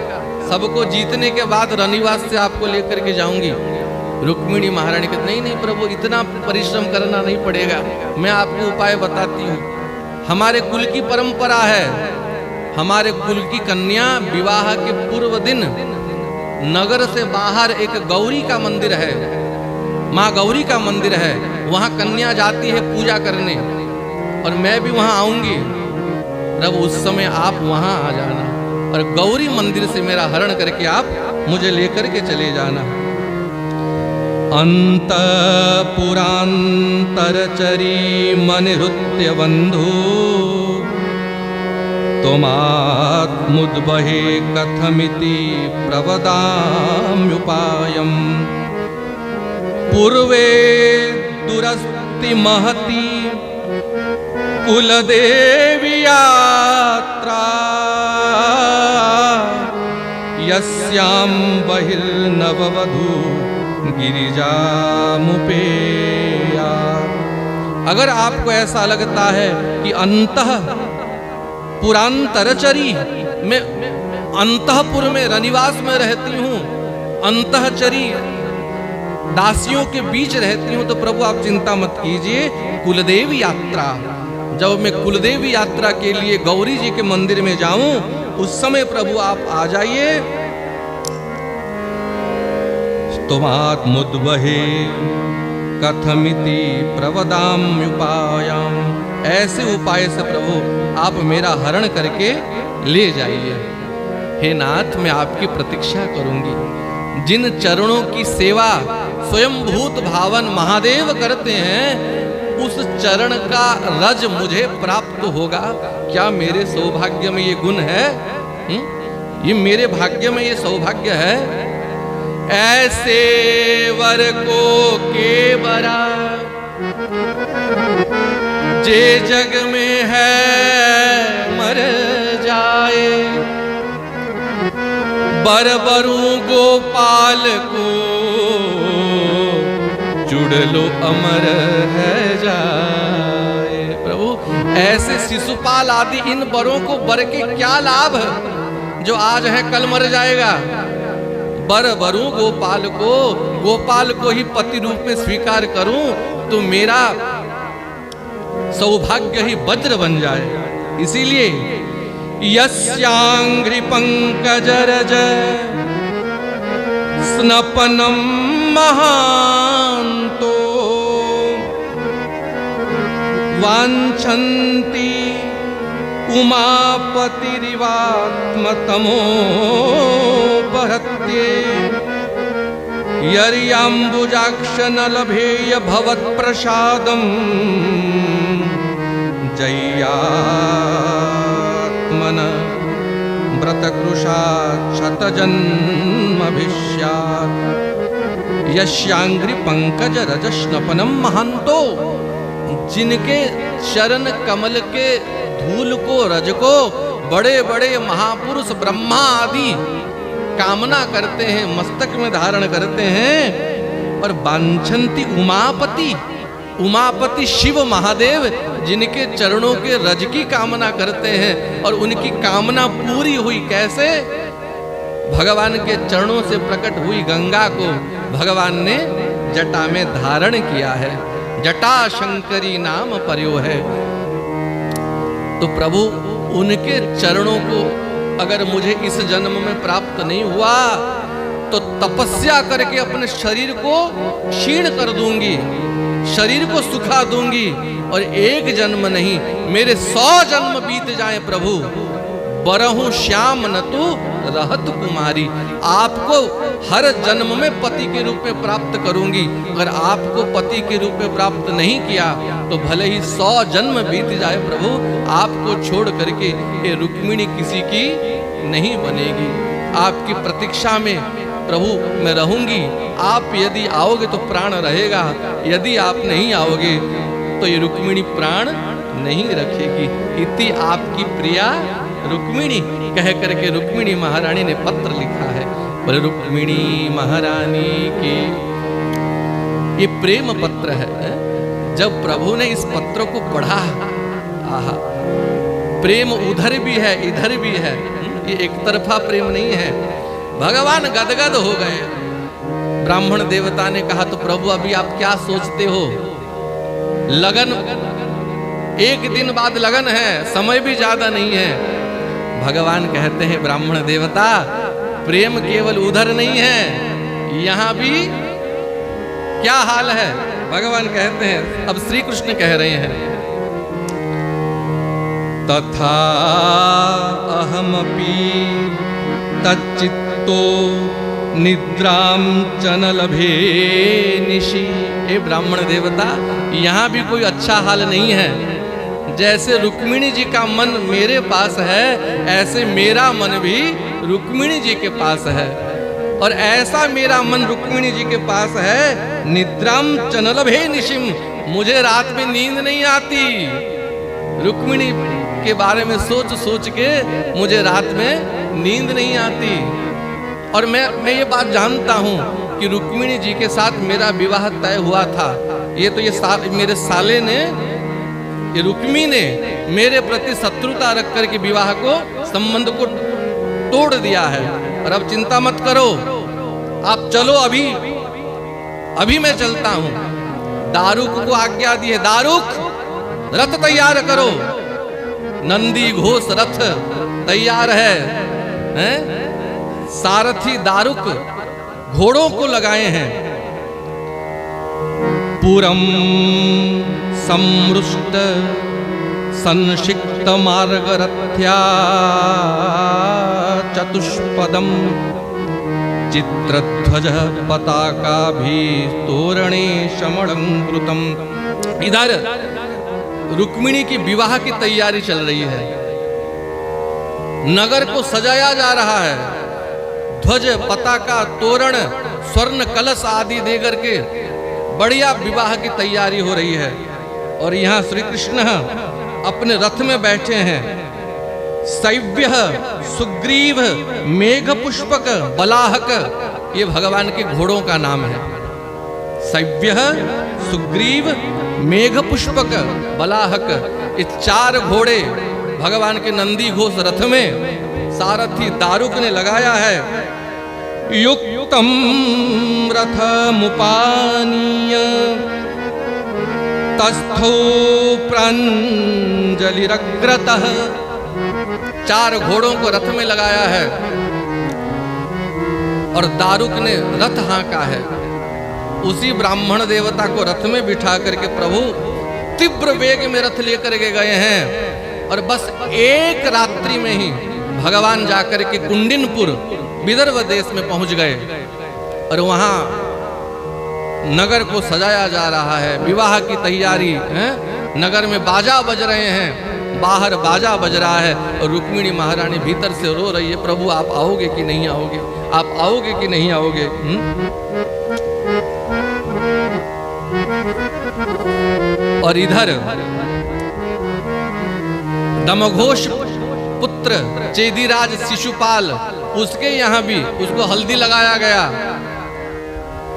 Speaker 1: सबको जीतने के बाद रनिवास से आपको लेकर के जाऊंगी। रुक्मिणी महारानी कहती नहीं नहीं प्रभु, इतना परिश्रम करना नहीं पड़ेगा, मैं आपको उपाय बताती हूँ। हमारे कुल की परंपरा है, हमारे कुल की कन्या विवाह के पूर्व दिन नगर से बाहर एक गौरी का मंदिर है, माँ गौरी का मंदिर है, वहाँ कन्या जाती है पूजा करने, और मैं भी वहाँ आऊंगी। प्रभु उस समय आप वहाँ आ जाना और गौरी मंदिर से मेरा हरण करके आप मुझे लेकर के चले जाना। अंतपुरांतरचरी मनिहृत्य बंधु त्वमात्मुद्बहे कथमिति प्रवदाम्युपायम् पूर्वे दुरस्ति महती कुलदेवी यात्रा यस्यां बहिर्नववधू गिरिजामुपेया। अगर आपको ऐसा लगता है कि अंतः पुरांतरचरी मैं अंतःपुर में रनिवास में रहती हूँ, अंतःचरी दासियों के बीच रहती हूँ, तो प्रभु आप चिंता मत कीजिए। कुलदेवी यात्रा, जब मैं कुलदेवी यात्रा के लिए गौरी जी के मंदिर में जाऊं उस समय प्रभु आप आ जाइए। स्तोमात्मुद्बहे कथमिति प्रवदाम्युपायम्, ऐसे उपाय से प्रभु आप मेरा हरण करके ले जाइए। हे नाथ, मैं आपकी प्रतीक्षा करूंगी। जिन चरणों की सेवा स्वयंभूत भावन महादेव करते हैं, उस चरण का रज मुझे प्राप्त होगा। क्या मेरे सौभाग्य में ये गुण है? ये मेरे भाग्य में ये सौभाग्य है? ऐसे वर को के बरा जे जग में है मर जाए, बरबरू गोपाल को जुड़ लो अमर है जाए। प्रभु ऐसे शिशुपाल आदि इन बरों को बर के क्या लाभ जो आज है कल मर जाएगा। बर बरू गोपाल को ही पति रूप में स्वीकार करूं तो मेरा सौभाग्य ही वज्र बन जाए। इसीलिए यस्यांघ्रि पंकजरज स्नपनम महान्तो वाञ्छन्ति उमापतिरिवात्मतमो बहत्ये यर्याम्बुजाक्ष न लभेय भवत्प्रसादम् जय्यात्मन व्रतकृशात् शतजन्मभिष्यात् यस्यांघ्रि पंकज रजस्नपनम महान्तो, जिनके चरण कमल के धूल को रज को बड़े बड़े महापुरुष ब्रह्मा आदि कामना करते हैं, मस्तक में धारण करते हैं। और वांछन्ति उमापति शिव महादेव जिनके चरणों के रज की कामना करते हैं, और उनकी कामना पूरी हुई कैसे? भगवान के चरणों से प्रकट हुई गंगा को भगवान ने जटा में धारण किया है। जटा शंकरी नाम पर्यो है। तो प्रभु उनके चरणों को अगर मुझे इस जन्म में प्राप्त नहीं हुआ तो तपस्या करके अपने शरीर को क्षीण कर दूंगी, शरीर को सुखा दूंगी। और एक जन्म नहीं, मेरे 100 जन्म बीत जाए प्रभु, बरहु श्याम न तू रहत कुमारी। आपको हर जन्म में पति के रूप में प्राप्त करूंगी। अगर आपको पति के रूप में प्राप्त नहीं किया तो भले ही 100 जन्म बीत जाए प्रभु, आपको छोड़ करके ये रुक्मिणी किसी की नहीं बनेगी। आपकी प्रतीक्षा में प्रभु मैं रहूंगी। आप यदि आओगे तो प्राण रहेगा, यदि आप नहीं आओगे तो ये रुक्मिणी प्राण नहीं रखेगी। इति आपकी प्रिया रुक्मिणी कह करके रुक्मिणी महारानी ने पत्र लिखा है। बोले रुक्मिणी महारानी की। ये प्रेम पत्र है। जब प्रभु ने इस पत्र को पढ़ा, आहा, प्रेम उधर भी है इधर भी है, ये एक तरफा प्रेम नहीं है। भगवान गदगद हो गए। ब्राह्मण देवता ने कहा तो प्रभु अभी आप क्या सोचते हो? लगन, एक दिन बाद लगन है, समय भी ज्यादा नहीं है। भगवान कहते हैं ब्राह्मण देवता, प्रेम केवल उधर नहीं है, यहां भी क्या हाल है? भगवान कहते हैं, अब श्री कृष्ण कह रहे हैं, तथा अहमपि तच्चित्तो निद्राम च न लभे निशि। ए ब्राह्मण देवता, यहाँ भी कोई अच्छा हाल नहीं है। जैसे रुक्मिणी जी का मन मेरे पास है, ऐसे मेरा मन भी रुक्मिणी जी के पास है। और ऐसा मेरा मन रुक्मिणी जी के पास है, निद्राम चनलभे निशिम, मुझे रात में नींद नहीं आती। रुक्मिणी के बारे में सोच सोच के मुझे रात में नींद नहीं आती। और मैं ये बात जानता हूँ कि रुक्मिणी जी के साथ मेरा विवाह तय हुआ था। ये मेरे साले ने, ये रुक्मी ने मेरे प्रति शत्रुता रख करके विवाह को, संबंध को तोड़ दिया है। और अब चिंता मत करो, आप चलो, अभी मैं चलता हूं। दारुक को आज्ञा दी है, दारुक रथ तैयार करो। नंदी घोष रथ तैयार है? सारथी दारुक घोड़ों को लगाए हैं। पुरम समृष्ट संक्षिप्त मार्गरथ्या चतुष्पदम चित्रध्वज पताका भी तोरणे समलंकृतम। इधर रुक्मिणी की विवाह की तैयारी चल रही है, नगर को सजाया जा रहा है। ध्वज, पताका, तोरण, स्वर्ण कलश आदि देकर के बढ़िया विवाह की तैयारी हो रही है। और यहाँ श्री कृष्ण अपने रथ में बैठे हैं। शैव्य, सुग्रीव, मेघ पुष्पक, बलाहक, ये भगवान के घोड़ों का नाम है। शैव्य, सुग्रीव, मेघ पुष्पक, बलाहक, ये 4 घोड़े भगवान के नंदी घोष रथ में सारथी दारुक ने लगाया है। युक्तम रथमुपानीय तस्थो प्राञ्जलिरग्रतः। 4 घोड़ों को रथ में लगाया है और दारुक ने रथ हाँका है। उसी ब्राह्मण देवता को रथ में बिठा करके प्रभु तीव्र वेग में रथ लेकर के गए हैं। और बस एक रात्रि में ही भगवान जाकर के कुंडिनपुर विदर्भ देश में पहुंच गए। और वहां नगर को सजाया जा रहा है, विवाह की तैयारी है। नगर में बाजा बज रहे हैं, बाहर बाजा बज रहा है और रुक्मिणी महारानी भीतर से रो रही है, प्रभु आप आओगे कि नहीं आओगे, आप आओगे कि नहीं आओगे। और इधर दमघोष पुत्र चेदीराज शिशुपाल, उसके यहाँ भी उसको हल्दी लगाया गया।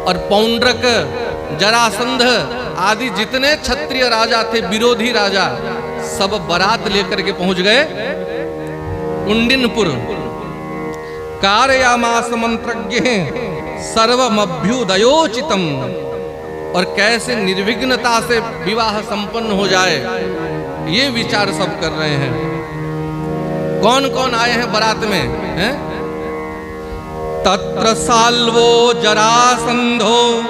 Speaker 1: और पौंड्रक, जरासंध आदि जितने क्षत्रिय राजा थे, विरोधी राजा, सब बारात लेकर के पहुंच गए कुंडिनपुर। कारयामास मंत्रज्ञ सर्वमभ्युदयोचितम। और कैसे निर्विघ्नता से विवाह संपन्न हो जाए, ये विचार सब कर रहे हैं। कौन कौन आए हैं बारात में हैं? तत्र साल्वो जरासंधो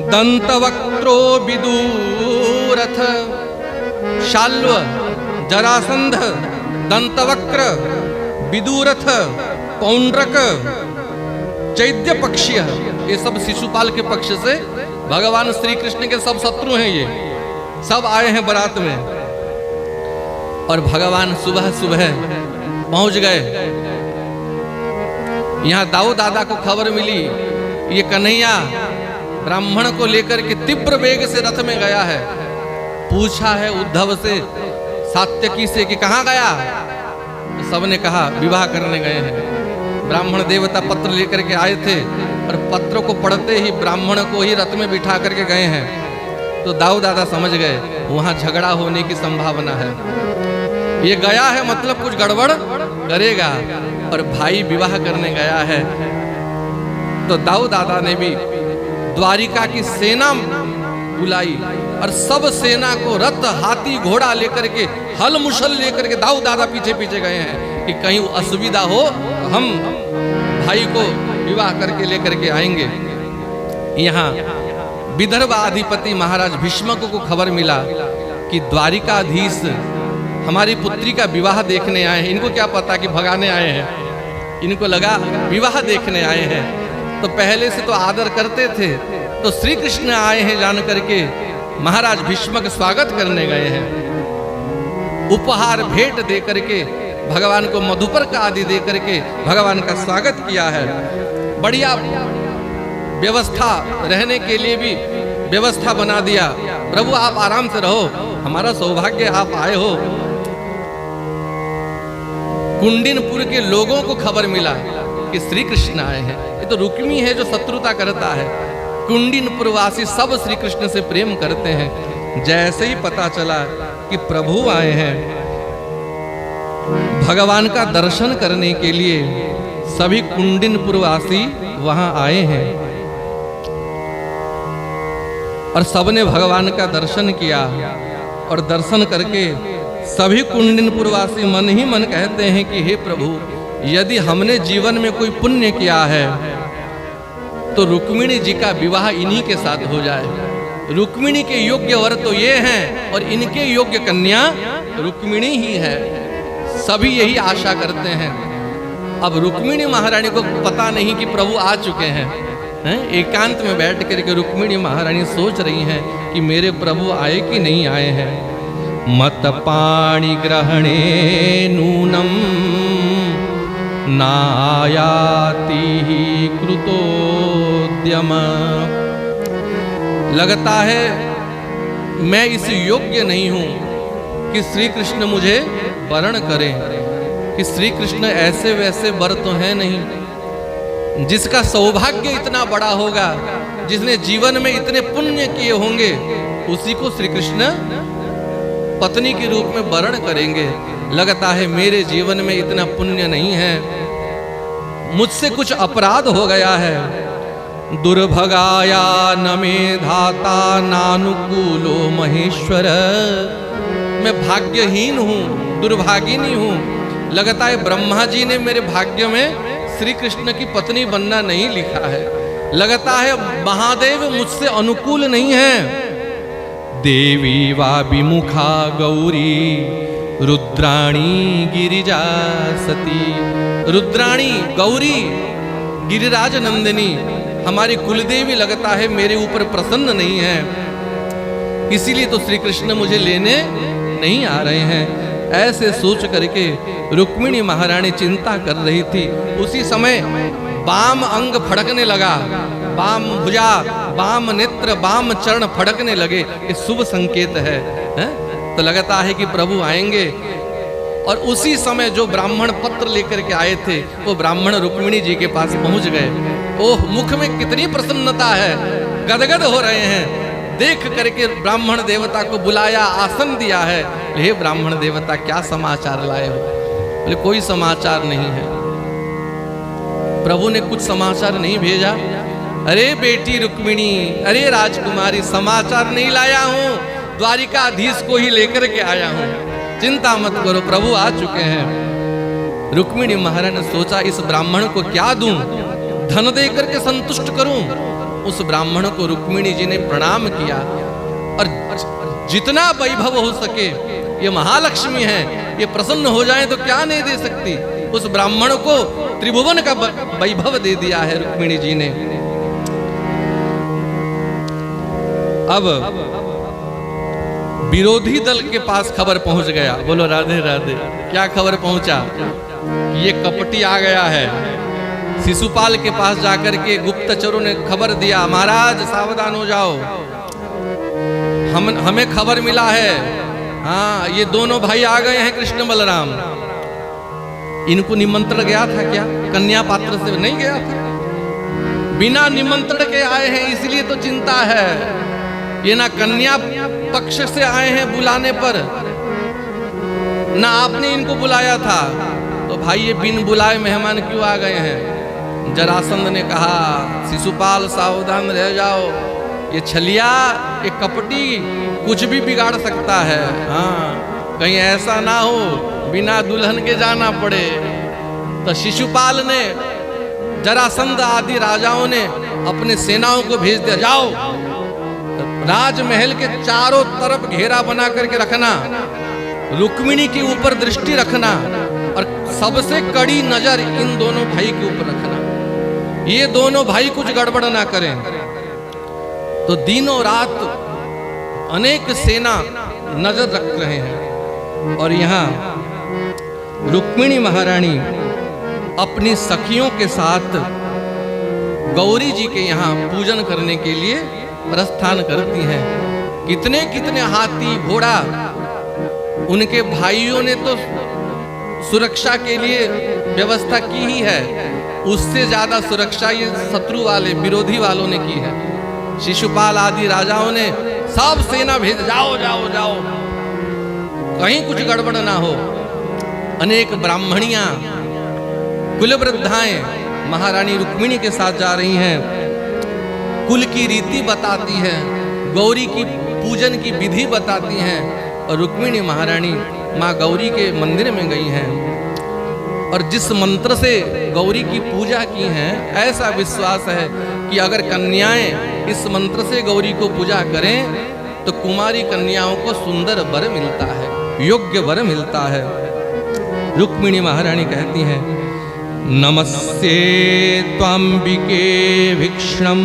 Speaker 1: दंतवक्त्रो विदूरथ। शाल्व, जरासंध, दंतवक्र, विदूरथ, पौंड्रक, चैद्य पक्षीय, ये सब शिशुपाल के पक्ष से भगवान श्री कृष्ण के सब शत्रु हैं। ये सब आए हैं बारात में। और भगवान सुबह सुबह पहुंच गए। यहाँ दाऊ दादा को खबर मिली, ये कन्हैया ब्राह्मण को लेकर के तीव्र वेग से रथ में गया है। पूछा है उद्धव से, सात्यकी से कि कहाँ गया। सबने कहा विवाह करने गए हैं। ब्राह्मण देवता पत्र लेकर के आए थे और पत्र को पढ़ते ही ब्राह्मण को ही रथ में बिठा करके गए हैं। तो दाऊ दादा समझ गए वहां झगड़ा होने की संभावना है, ये गया है मतलब कुछ गड़बड़ करेगा। और भाई विवाह करने गया है। तो दाऊ दादा ने भी द्वारिका की सेना बुलाई और सब सेना को रथ, हाथी, घोड़ा लेकर के, हल मुशल लेकर के दाऊ दादा पीछे पीछे गए हैं कि कहीं असुविधा हो, हम भाई को विवाह करके लेकर के आएंगे। यहाँ विदर्भ अधिपति महाराज भीष्मक को खबर मिला कि द्वारिकाधीश हमारी पुत्री का विवाह देखने आए हैं। इनको क्या पता कि भगाने आए हैं, इनको लगा विवाह देखने आए हैं। तो पहले से तो आदर करते थे, तो श्री कृष्ण आए हैं जान करके महाराज भीष्मक स्वागत करने गए हैं। उपहार भेंट दे करके, भगवान को मधुपर का आदि दे करके भगवान का स्वागत किया है। बढ़िया व्यवस्था, रहने के लिए भी व्यवस्था बना दिया। प्रभु आप आराम से रहो, हमारा सौभाग्य आप आए हो। कुंडिनपुर के लोगों को खबर मिला कि श्री कृष्ण आए हैं। ये तो रुक्मी है जो शत्रुता करता है। कुंडिनपुर वासी सब श्री कृष्ण से प्रेम करते हैं। जैसे ही पता चला कि प्रभु आए हैं, भगवान का दर्शन करने के लिए सभी कुंडिनपुर वासी वहां आए हैं और सबने भगवान का दर्शन किया। और दर्शन करके सभी कुंडिनपुर वासी मन ही मन कहते हैं कि हे प्रभु, यदि हमने जीवन में कोई पुण्य किया है तो रुक्मिणी जी का विवाह इन्हीं के साथ हो जाए। रुक्मिणी के योग्य वर तो ये हैं और इनके योग्य कन्या रुक्मिणी ही है। सभी यही आशा करते हैं। अब रुक्मिणी महारानी को पता नहीं कि प्रभु आ चुके हैं। एकांत में बैठ करके रुक्मिणी महारानी सोच रही हैं कि मेरे प्रभु आए कि नहीं आए हैं। मत पाणि ग्रहणे नूनम नायाति कृतोद्यम। लगता है मैं इस योग्य नहीं हूं कि श्री कृष्ण मुझे वरण करें, कि श्री कृष्ण ऐसे वैसे वर तो है नहीं। जिसका सौभाग्य इतना बड़ा होगा, जिसने जीवन में इतने पुण्य किए होंगे, उसी को श्री कृष्ण पत्नी के रूप में वरण करेंगे। लगता है मेरे जीवन में इतना पुण्य नहीं है, मुझसे कुछ अपराध हो गया है। दुर्भगाया न मे धाता नानुकूलो महेश्वर। मैं भाग्यहीन हूँ, दुर्भागिनी हूँ। लगता है ब्रह्मा जी ने मेरे भाग्य में श्री कृष्ण की पत्नी बनना नहीं लिखा है। लगता है महादेव मुझसे अनुकूल नहीं है। देवी वा विमुखा गौरी रुद्राणी गिरिजा सती। रुद्राणी गौरी गिरिराज नंदिनी हमारी कुलदेवी लगता है मेरे ऊपर प्रसन्न नहीं है, इसीलिए तो श्री कृष्ण मुझे लेने नहीं आ रहे हैं। ऐसे सोच करके रुक्मिणी महारानी चिंता कर रही थी। उसी समय बाम अंग फड़कने लगा, बाम भुजा, बाम नेत्र, बाम चरण फड़कने लगे। ये शुभ संकेत है, तो लगता है कि प्रभु आएंगे। और उसी समय जो ब्राह्मण पत्र लेकर के आए थे, वो ब्राह्मण रुक्मिणी जी के पास पहुंच गए। ओह, मुख में कितनी प्रसन्नता है, गदगद हो रहे हैं। देख करके ब्राह्मण देवता को बुलाया, आसन दिया है। हे ब्राह्मण देवता, क्या समाचार लाए हो? बोले कोई समाचार नहीं है। प्रभु ने कुछ समाचार नहीं भेजा? अरे बेटी रुक्मिणी, अरे राजकुमारी, समाचार नहीं लाया हूं, द्वारिकाधीश को ही लेकर के आया हूं। चिंता मत करो, प्रभु आ चुके हैं। रुक्मिणी महाराज ने सोचा इस ब्राह्मण को क्या दूं, धन दे करके संतुष्ट करूं। उस ब्राह्मण को रुक्मिणी जी ने प्रणाम किया और जितना वैभव हो सके, ये महालक्ष्मी है, ये प्रसन्न हो जाए तो क्या नहीं दे सकती। उस ब्राह्मण को त्रिभुवन का वैभव दे दिया है रुक्मिणी जी ने। अब विरोधी दल के पास खबर पहुंच गया। बोलो राधे राधे। क्या खबर पहुंचा? ये कपटी आ गया है। शिशुपाल के पास जाकर के गुप्तचरों ने खबर दिया, महाराज सावधान हो जाओ, हमें खबर मिला है, हाँ ये दोनों भाई आ गए हैं, कृष्ण बलराम। इनको निमंत्रण गया था क्या? कन्या पात्र से नहीं गया था, बिना निमंत्रण के आए हैं, इसलिए तो चिंता है। ये ना कन्या पक्ष से आए हैं बुलाने पर, ना आपने इनको बुलाया था, तो भाई ये बिन बुलाए मेहमान क्यों आ गए हैं? जरासंध ने कहा, शिशुपाल सावधान रह जाओ, ये छलिया, ये कपटी कुछ भी बिगाड़ सकता है। हाँ, कहीं ऐसा ना हो बिना दुल्हन के जाना पड़े। तो शिशुपाल ने, जरासंध आदि राजाओं ने अपने सेनाओं को भेज दिया, जाओ राजमहल के चारों तरफ घेरा बना करके रखना, रुक्मिणी के ऊपर दृष्टि रखना और सबसे कड़ी नजर इन दोनों भाई के ऊपर रखना, ये दोनों भाई कुछ गड़बड़ ना करें। तो दिनों रात अनेक सेना नजर रख रहे हैं। और यहाँ रुक्मिणी महारानी अपनी सखियों के साथ गौरी जी के यहाँ पूजन करने के लिए प्रस्थान करती हैं। कितने कितने हाथी घोड़ा, उनके भाइयों ने तो सुरक्षा के लिए व्यवस्था की ही है, उससे ज्यादा सुरक्षा ये शत्रु वाले विरोधी वालों ने की है। शिशुपाल आदि राजाओं ने सब सेना भेज, जाओ जाओ जाओ, कहीं कुछ गड़बड़ ना हो। अनेक ब्राह्मणियां, कुलवृद्धाएं महारानी रुक्मिणी के साथ जा रही हैं। कुल की रीति बताती है, गौरी की पूजन की विधि बताती हैं। और रुक्मिणी महारानी माँ गौरी के मंदिर में गई हैं और जिस मंत्र से गौरी की पूजा की है, ऐसा विश्वास है कि अगर कन्याएं इस मंत्र से गौरी को पूजा करें तो कुमारी कन्याओं को सुंदर वर मिलता है, योग्य वर मिलता है। रुक्मिणी महारानी कहती हैं, नमस्ते त्वांबिके भीक्ष्णं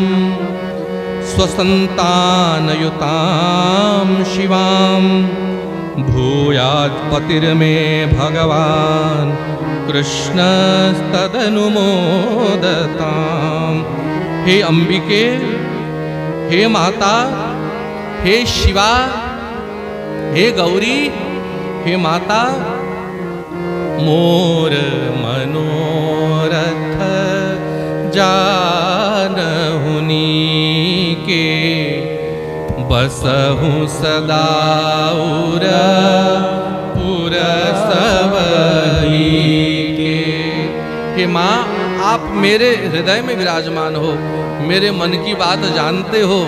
Speaker 1: स्वसंतानयुतां शिवां भूयात् पतिर्मे भगवान् कृष्णस्तदनुमोदताम्। हे अंबिके, हे माता, हे शिवा, हे गौरी, हे माता, मोर मनोरथ जानहुनी के बसहु सदा उर पुरसवही के। हे माँ, आप मेरे हृदय में विराजमान हो, मेरे मन की बात जानते हो,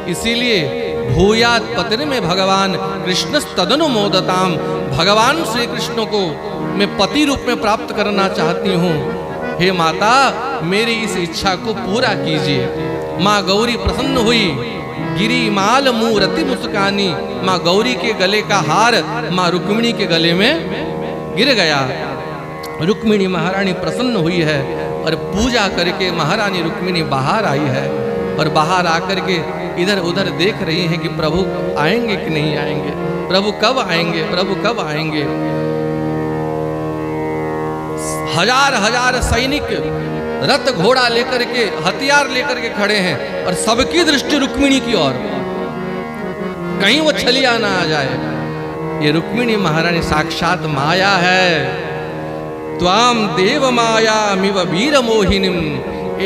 Speaker 1: इसीलिए भूयात् पतिर में भगवान कृष्ण तदनुमोदताम, भगवान श्री कृष्ण को मैं पति रूप में प्राप्त करना चाहती हूँ। हे माता, मेरी इस इच्छा को पूरा कीजिए। माँ गौरी प्रसन्न हुई, गिरी माल मूरति मुस्कानी, माँ गौरी के गले का हार माँ रुक्मिणी के गले में गिर गया। रुक्मिणी महारानी प्रसन्न हुई है और पूजा करके महारानी रुक्मिणी बाहर आई है और बाहर आकर के इधर उधर देख रही हैं कि प्रभु आएंगे कि नहीं आएंगे, प्रभु कब आएंगे, प्रभु कब आएंगे। हजार हजार सैनिक रथ घोड़ा लेकर के, हथियार लेकर के खड़े हैं और सबकी दृष्टि रुक्मिणी की ओर, कहीं वो छलिया ना आ जाए। ये रुक्मिणी महारानी साक्षात माया है। त्वाम देव माया मिव वीर मोहिनीम।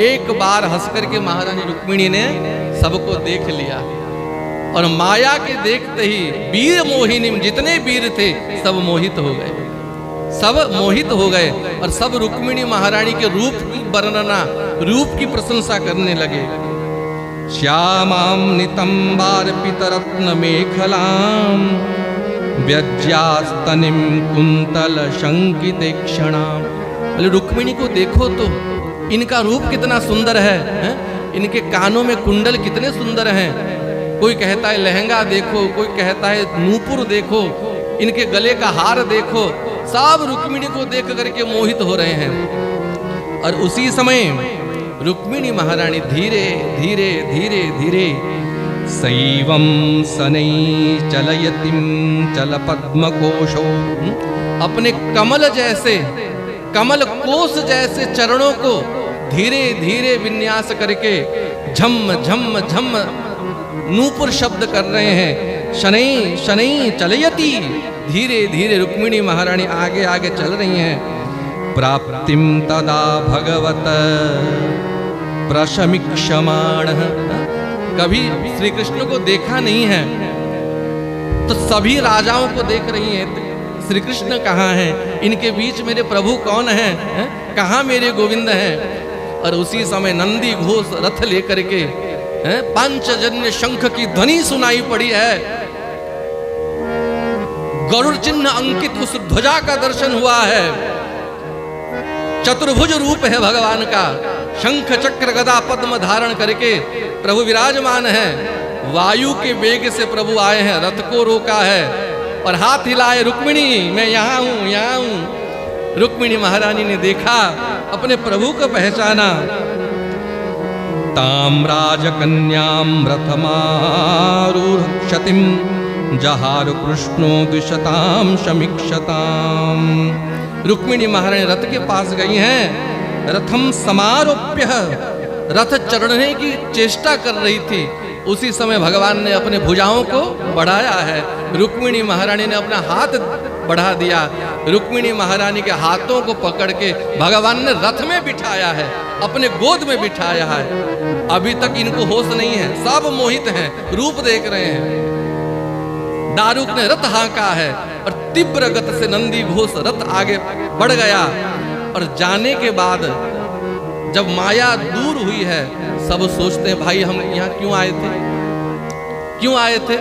Speaker 1: एक बार हंस करके महारानी रुक्मिणी ने सबको देख लिया और माया के देखते ही वीर मोहिनीम, जितने वीर थे सब मोहित हो गए, सब मोहित हो गए और सब रुक्मिणी महारानी के रूप की वर्णना, रूप की प्रशंसा करने लगे। श्यामां नितंबार्पितरत्न मेखलां व्यज्यास्तनिं कुंतल शंकिते क्षणाम। बोले रुक्मिणी को देखो तो इनका रूप कितना सुंदर है, इनके कानों में कुंडल कितने सुंदर हैं। कोई कहता है लहंगा देखो, कोई कहता है नूपुर देखो, इनके गले का हार देखो। सब रुक्मिणी को देख करके मोहित हो रहे हैं। और उसी समय रुक्मिणी महारानी धीरे धीरे धीरे धीरे सैवं सनै चलयतिं चल पद्मकोशो, अपने कमल जैसे, कमल कोश जैसे चरणों को धीरे धीरे विन्यास करके झम झम झम नूपुर शब्द कर रहे हैं। शनै शनै चलयति, धीरे धीरे रुक्मिणी महारानी आगे आगे चल रही हैं। प्राप्तिम तदा भगवत प्रशमिक्षमाणः, कभी श्री कृष्ण को देखा नहीं है तो सभी राजाओं को देख रही हैं, श्री कृष्ण कहाँ हैं, इनके बीच मेरे प्रभु कौन हैं, कहाँ मेरे गोविंद हैं। और उसी समय नंदी घोष रथ लेकर के पांचजन्य शंख की ध्वनि सुनाई पड़ी है। गरुड़ चिन्ह अंकित उस ध्वजा का दर्शन हुआ है। चतुर्भुज रूप है भगवान का, शंख चक्र गदा पद्म धारण करके प्रभु विराजमान है। वायु के वेग से प्रभु आए हैं, रथ को रोका है और हाथ हिलाए, रुक्मिणी मैं यहाँ हूँ, यहाँ हूँ। रुक्मिणी महारानी ने देखा, अपने प्रभु को पहचाना। ताम्राज कन्याम रथमारूढ़ क्षतिम जहार कृष्णो द्विशताम समीक्षताम। रुक्मिणी महारानी रथ के पास गई हैं, रथम समारोप्य, रथ चढ़ने की चेष्टा कर रही थी। उसी समय भगवान ने अपने भुजाओं को बढ़ाया है। रुक्मिणी महारानी ने अपना हाथ बढ़ा दिया। रुक्मिणी महारानी के हाथों को पकड़ के भगवान ने रथ में बिठाया है, अपने गोद में बिठाया है। अभी तक इनको होश नहीं है, सब मोहित हैं, रूप देख रहे हैं। दारुक ने रथ हाँका है और तीव्र गति से नंदी घोष रथ आगे बढ़ गया। और जाने के बाद जब माया दूर हुई है, सब सोचते हैं भाई हम यहाँ क्यों आए थे, क्यों आए थे?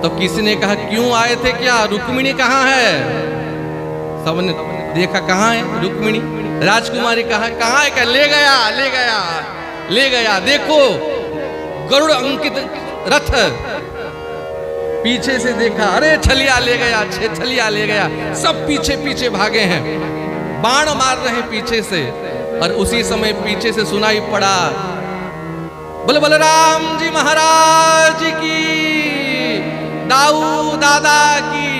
Speaker 1: तो किसी ने कहा क्यों आए थे क्या, रुक्मिणी कहाँ है? सबने देखा कहाँ है रुक्मिणी, राजकुमारी कहाँ है? क्या ले गया, ले गया, ले गया। देखो गरुड़ अंकित रथ। पीछे से देखा, अरे छलिया ले गया, छलिया ले गया। सब पीछे पीछे भागे हैं, बाण मार रहे हैं पीछे से। और उसी समय पीछे से सुनाई पड़ा, बोले बलराम जी महाराज की, दाऊ दादा की।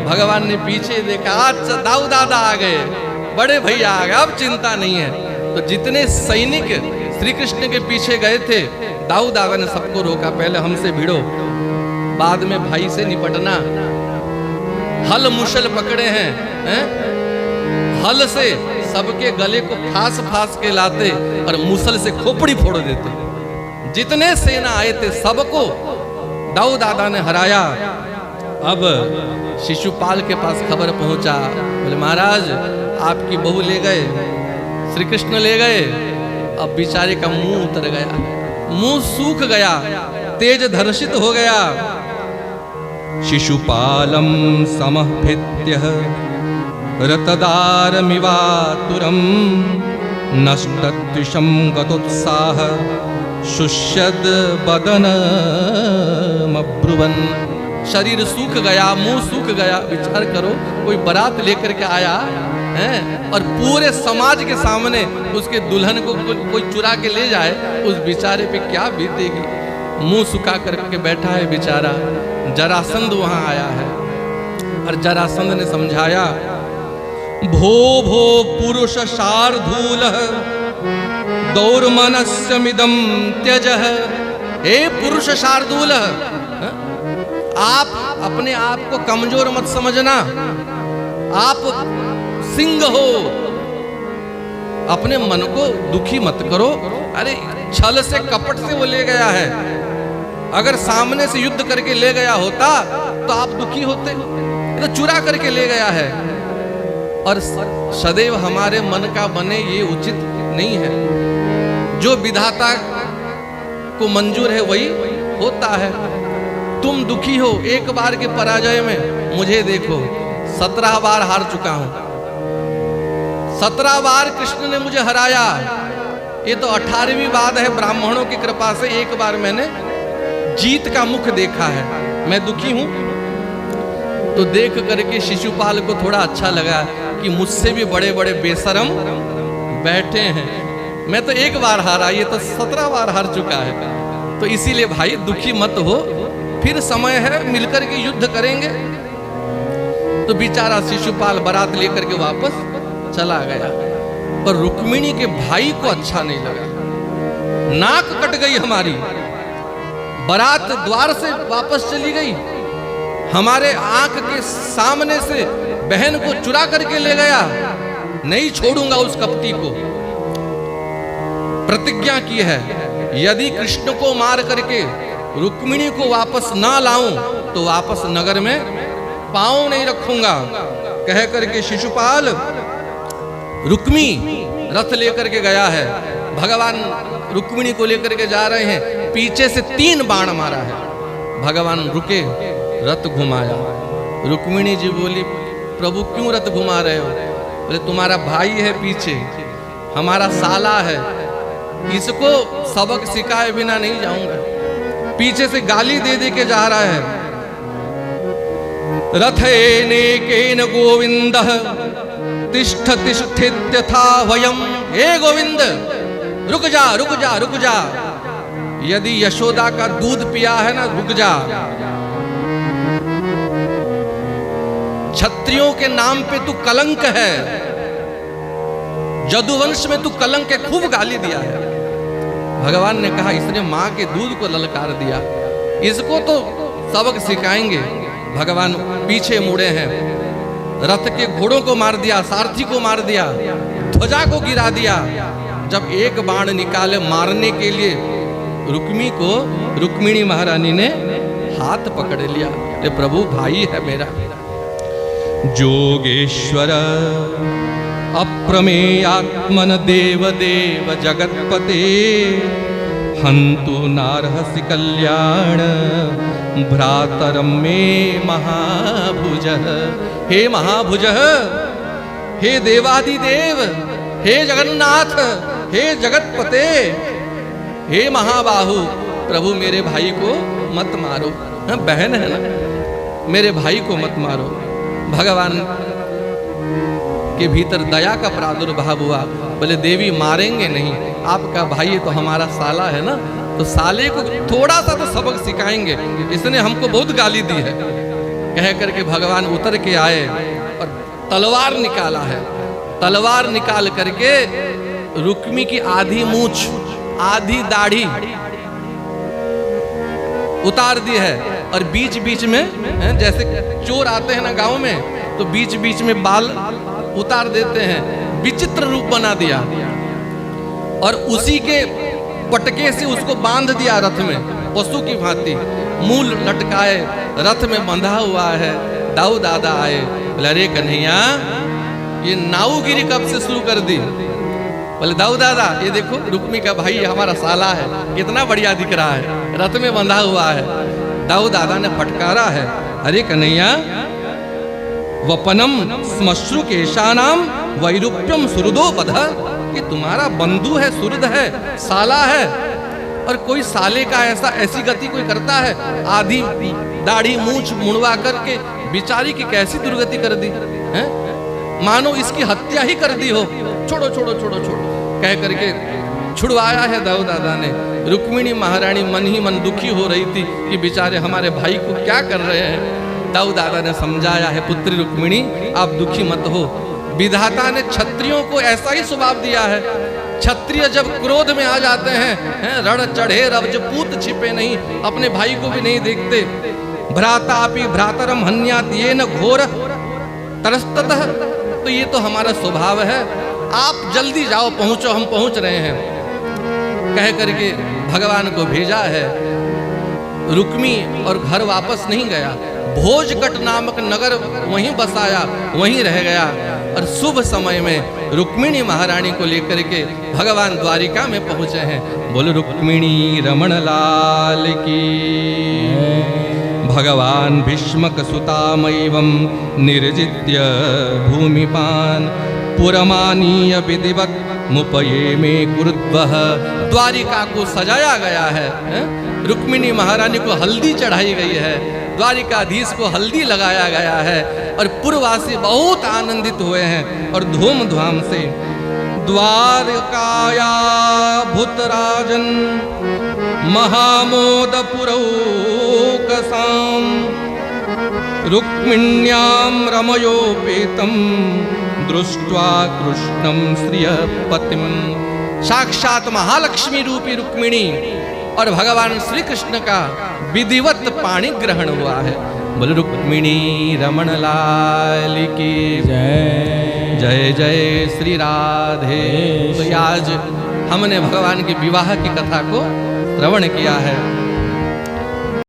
Speaker 1: भगवान ने पीछे देखा, अच्छा दाऊ दादा आ गए, बड़े भैया आ गए, अब चिंता नहीं है। तो जितने सैनिक श्री कृष्ण के पीछे गए थे, दाऊ दादा ने सबको रोका, पहले हमसे भिड़ो, बाद में भाई से निपटना। हल मुशल पकड़े हैं, हल से सबके गले को फांस फांस के लाते और मुसल से खोपड़ी फोड़ देते। जितने सेना आए थे सबको दाऊ दादा ने हराया। अब शिशुपाल के पास खबर पहुंचा, बोले महाराज आपकी बहू ले गए, श्री कृष्ण ले गए। अब बेचारे का मुंह उतर गया, मुंह सूख गया, तेज धर्षित हो गया। शिशुपालम समभित्य रतदारमिवातुरम नष्टद्विषं गतोत्साह शुष्यद बदनमब्रुवन्। शरीर सूख गया, मुंह सूख गया। विचार करो, कोई बारात लेकर के आया है और पूरे समाज के सामने उसके दुल्हन को कोई चुरा के ले जाए, उस बेचारे पे क्या बीतेगी। मुंह सुखा करके बैठा है बेचारा। जरासंध वहां आया है और जरासंध ने समझाया, भो भो पुरुष शार्दूल दौर्मनस्यमिदं त्यजः। हे पुरुष शार्दूल, आप अपने आप को कमजोर मत समझना, आप सिंह हो, अपने मन को दुखी मत करो। अरे छल से कपट से वो ले गया है, अगर सामने से युद्ध करके ले गया होता तो आप दुखी होते। तो चुरा करके ले गया है और सदैव हमारे मन का बने ये उचित नहीं है। जो विधाता को मंजूर है वही होता है। तुम दुखी हो एक बार के पराजय में, मुझे देखो 17 बार हार चुका हूं, 17 बार कृष्ण ने मुझे हराया। ये तो 18वीं बात है, ब्राह्मणों की कृपा से एक बार मैंने जीत का मुख देखा है। मैं दुखी हूं। तो देख करके शिशुपाल को थोड़ा अच्छा लगा कि मुझसे भी बड़े बड़े बेशरम बैठे हैं, मैं तो एक बार हारा, ये तो 17 बार हार चुका है। तो इसीलिए भाई दुखी मत हो, फिर समय है मिलकर के युद्ध करेंगे। तो बेचारा शिशुपाल बारात लेकर के वापस चला गया, पर रुक्मिणी के भाई को अच्छा नहीं लगा। नाक कट गई हमारी, बारात द्वार से वापस चली गई, हमारे आंख के सामने से बहन को चुरा करके ले गया, नहीं छोड़ूंगा उस कपटी को। प्रतिज्ञा की है, यदि कृष्ण को मार करके रुक्मिणी को वापस ना लाऊं तो वापस नगर में पांव नहीं रखूंगा। कह करके शिशुपाल रुक्मी रथ लेकर के गया है। भगवान रुक्मिणी को लेकर के जा रहे हैं, पीछे से 3 बाण मारा है। भगवान रुके, रथ घुमाया। रुक्मिणी जी बोली, प्रभु क्यों रथ घुमा रहे हो? बोले तुम्हारा भाई है पीछे, हमारा साला है, इसको सबक सिखाए बिना नहीं जाऊंगा। पीछे से गाली दे दे के जा रहा है। रथेनेकेन गोविंदः तिष्ठ तिष्ठित्यथा वयम्। हे गोविंद रुक जा रुक जा रुक जा, यदि यशोदा का दूध पिया है ना रुक जा, क्षत्रियों के नाम पे तू कलंक है, जदुवंश में तू कलंक है, खूब गाली दिया है। भगवान ने कहा इसने माँ के दूध को ललकार दिया, इसको तो सबक सिखाएंगे। भगवान पीछे मुड़े हैं, रथ के घोड़ों को मार दिया, सारथी को मार दिया, ध्वजा को गिरा दिया। जब एक बाण निकाले मारने के लिए रुक्मिणी महारानी ने हाथ पकड़ लिया। ले प्रभु भाई है मेरा। जोगेश्वर अप्रमेयात्मन देव देव जगत्पते हंतु नार्हसि कल्याण भ्रातरम मे महाभुज। हे महाभुज, हे देवादिदेव, हे जगन्नाथ, हे जगतपते, हे महाबाहु, प्रभु मेरे भाई को मत मारो। हाँ, बहन है ना, मेरे भाई को मत मारो। भगवान के भीतर दया का प्रादुर्भाव हुआ। बोले देवी मारेंगे नहीं, आपका भाई तो हमारा साला है ना, तो साले को थोड़ा सा तो सबक सिखाएंगे, इसने हमको बहुत गाली दी है। कह करके भगवान उतर के आए और तलवार निकाला है। तलवार निकाल करके रुक्मी की आधी मूछ, आधी दाढ़ी उतार दी है, और बीच बीच में जैसे चोर आते हैं ना गांव में, तो बीच बीच में बाल उतार देते हैं, विचित्र रूप बना दिया। और उसी के पटके से उसको बांध दिया रथ में, पशु की भांति मूल लटकाए रथ में बंधा हुआ है। दाऊ दादा आए, बोले अरे कन्हैया ये नाऊगिरी कब से शुरू कर दी? बोले दाऊ दादा ये देखो रुक्मी का भाई हमारा साला है, कितना बढ़िया दिख रहा है, रथ में बंधा हुआ है। दाऊ दादा ने फटकारा है, अरे कन्हैया वपनम श्मश्रु केशानाम वैरूप्यम सुहृदो बध। ये तुम्हारा बंधु है, सुहृद है, साला है, और कोई साले का ऐसी गति कोई करता है? आधी दाढ़ी मूछ मुड़वा करके बिचारी की कैसी दुर्गति कर दी है, मानो इसकी हत्या ही कर दी हो। छोड़ो छोड़ो छोड़ो छोड़ो कह करके छुड़वाया है दाऊ दादा ने। रुक्मिणी महारानी मन ही मन दुखी हो रही थी कि बेचारे हमारे भाई को क्या कर रहे हैं। दाऊ दादा ने समझाया है, पुत्री रुक्मिणी आप दुखी मत हो, विधाता ने क्षत्रियों को ऐसा ही स्वभाव दिया है। क्षत्रिय जब क्रोध में आ जाते हैं, रण चढ़े रवजपूत छिपे नहीं, अपने भाई को भी नहीं देखते। भ्रातापि भ्रातरम हन्यात ये न घोर तरस्ततः, तो ये तो हमारा स्वभाव है, आप जल्दी जाओ, पहुंचो, हम पहुंच रहे हैं। कह करके भगवान को भेजा है। रुक्मी और घर वापस नहीं गया, भोजकट नामक नगर वहीं बसाया, वहीं रह गया। और शुभ समय में रुक्मिणी महारानी को लेकर के भगवान द्वारिका में पहुंचे हैं। बोलो रुक्मिणी रमण लाल की। भगवान भीष्मक सुतामैवं निर्जित्य भूमिपान पुरमानीय विधिवत मुपये में कुरुद्वः। द्वारिका को सजाया गया है, रुक्मिणी महारानी को हल्दी चढ़ाई गई है, द्वारिकाधीश को हल्दी लगाया गया है, और पुरवासी बहुत आनंदित हुए हैं और धूमधाम से। द्वारकाया भूतराजन महामोद पुरौकसाम रुक्मिण्याम रमयोपेतम दृष्ट्वा कृष्णम श्रियपतिम। साक्षात महालक्ष्मी रूपी रुक्मिणी और भगवान श्री कृष्ण का विधिवत पाणी ग्रहण हुआ है। बोल रुक्मिणी रमण लाल की जय। जय जय श्री राधे। तो आज हमने भगवान के विवाह की कथा को श्रवण किया है।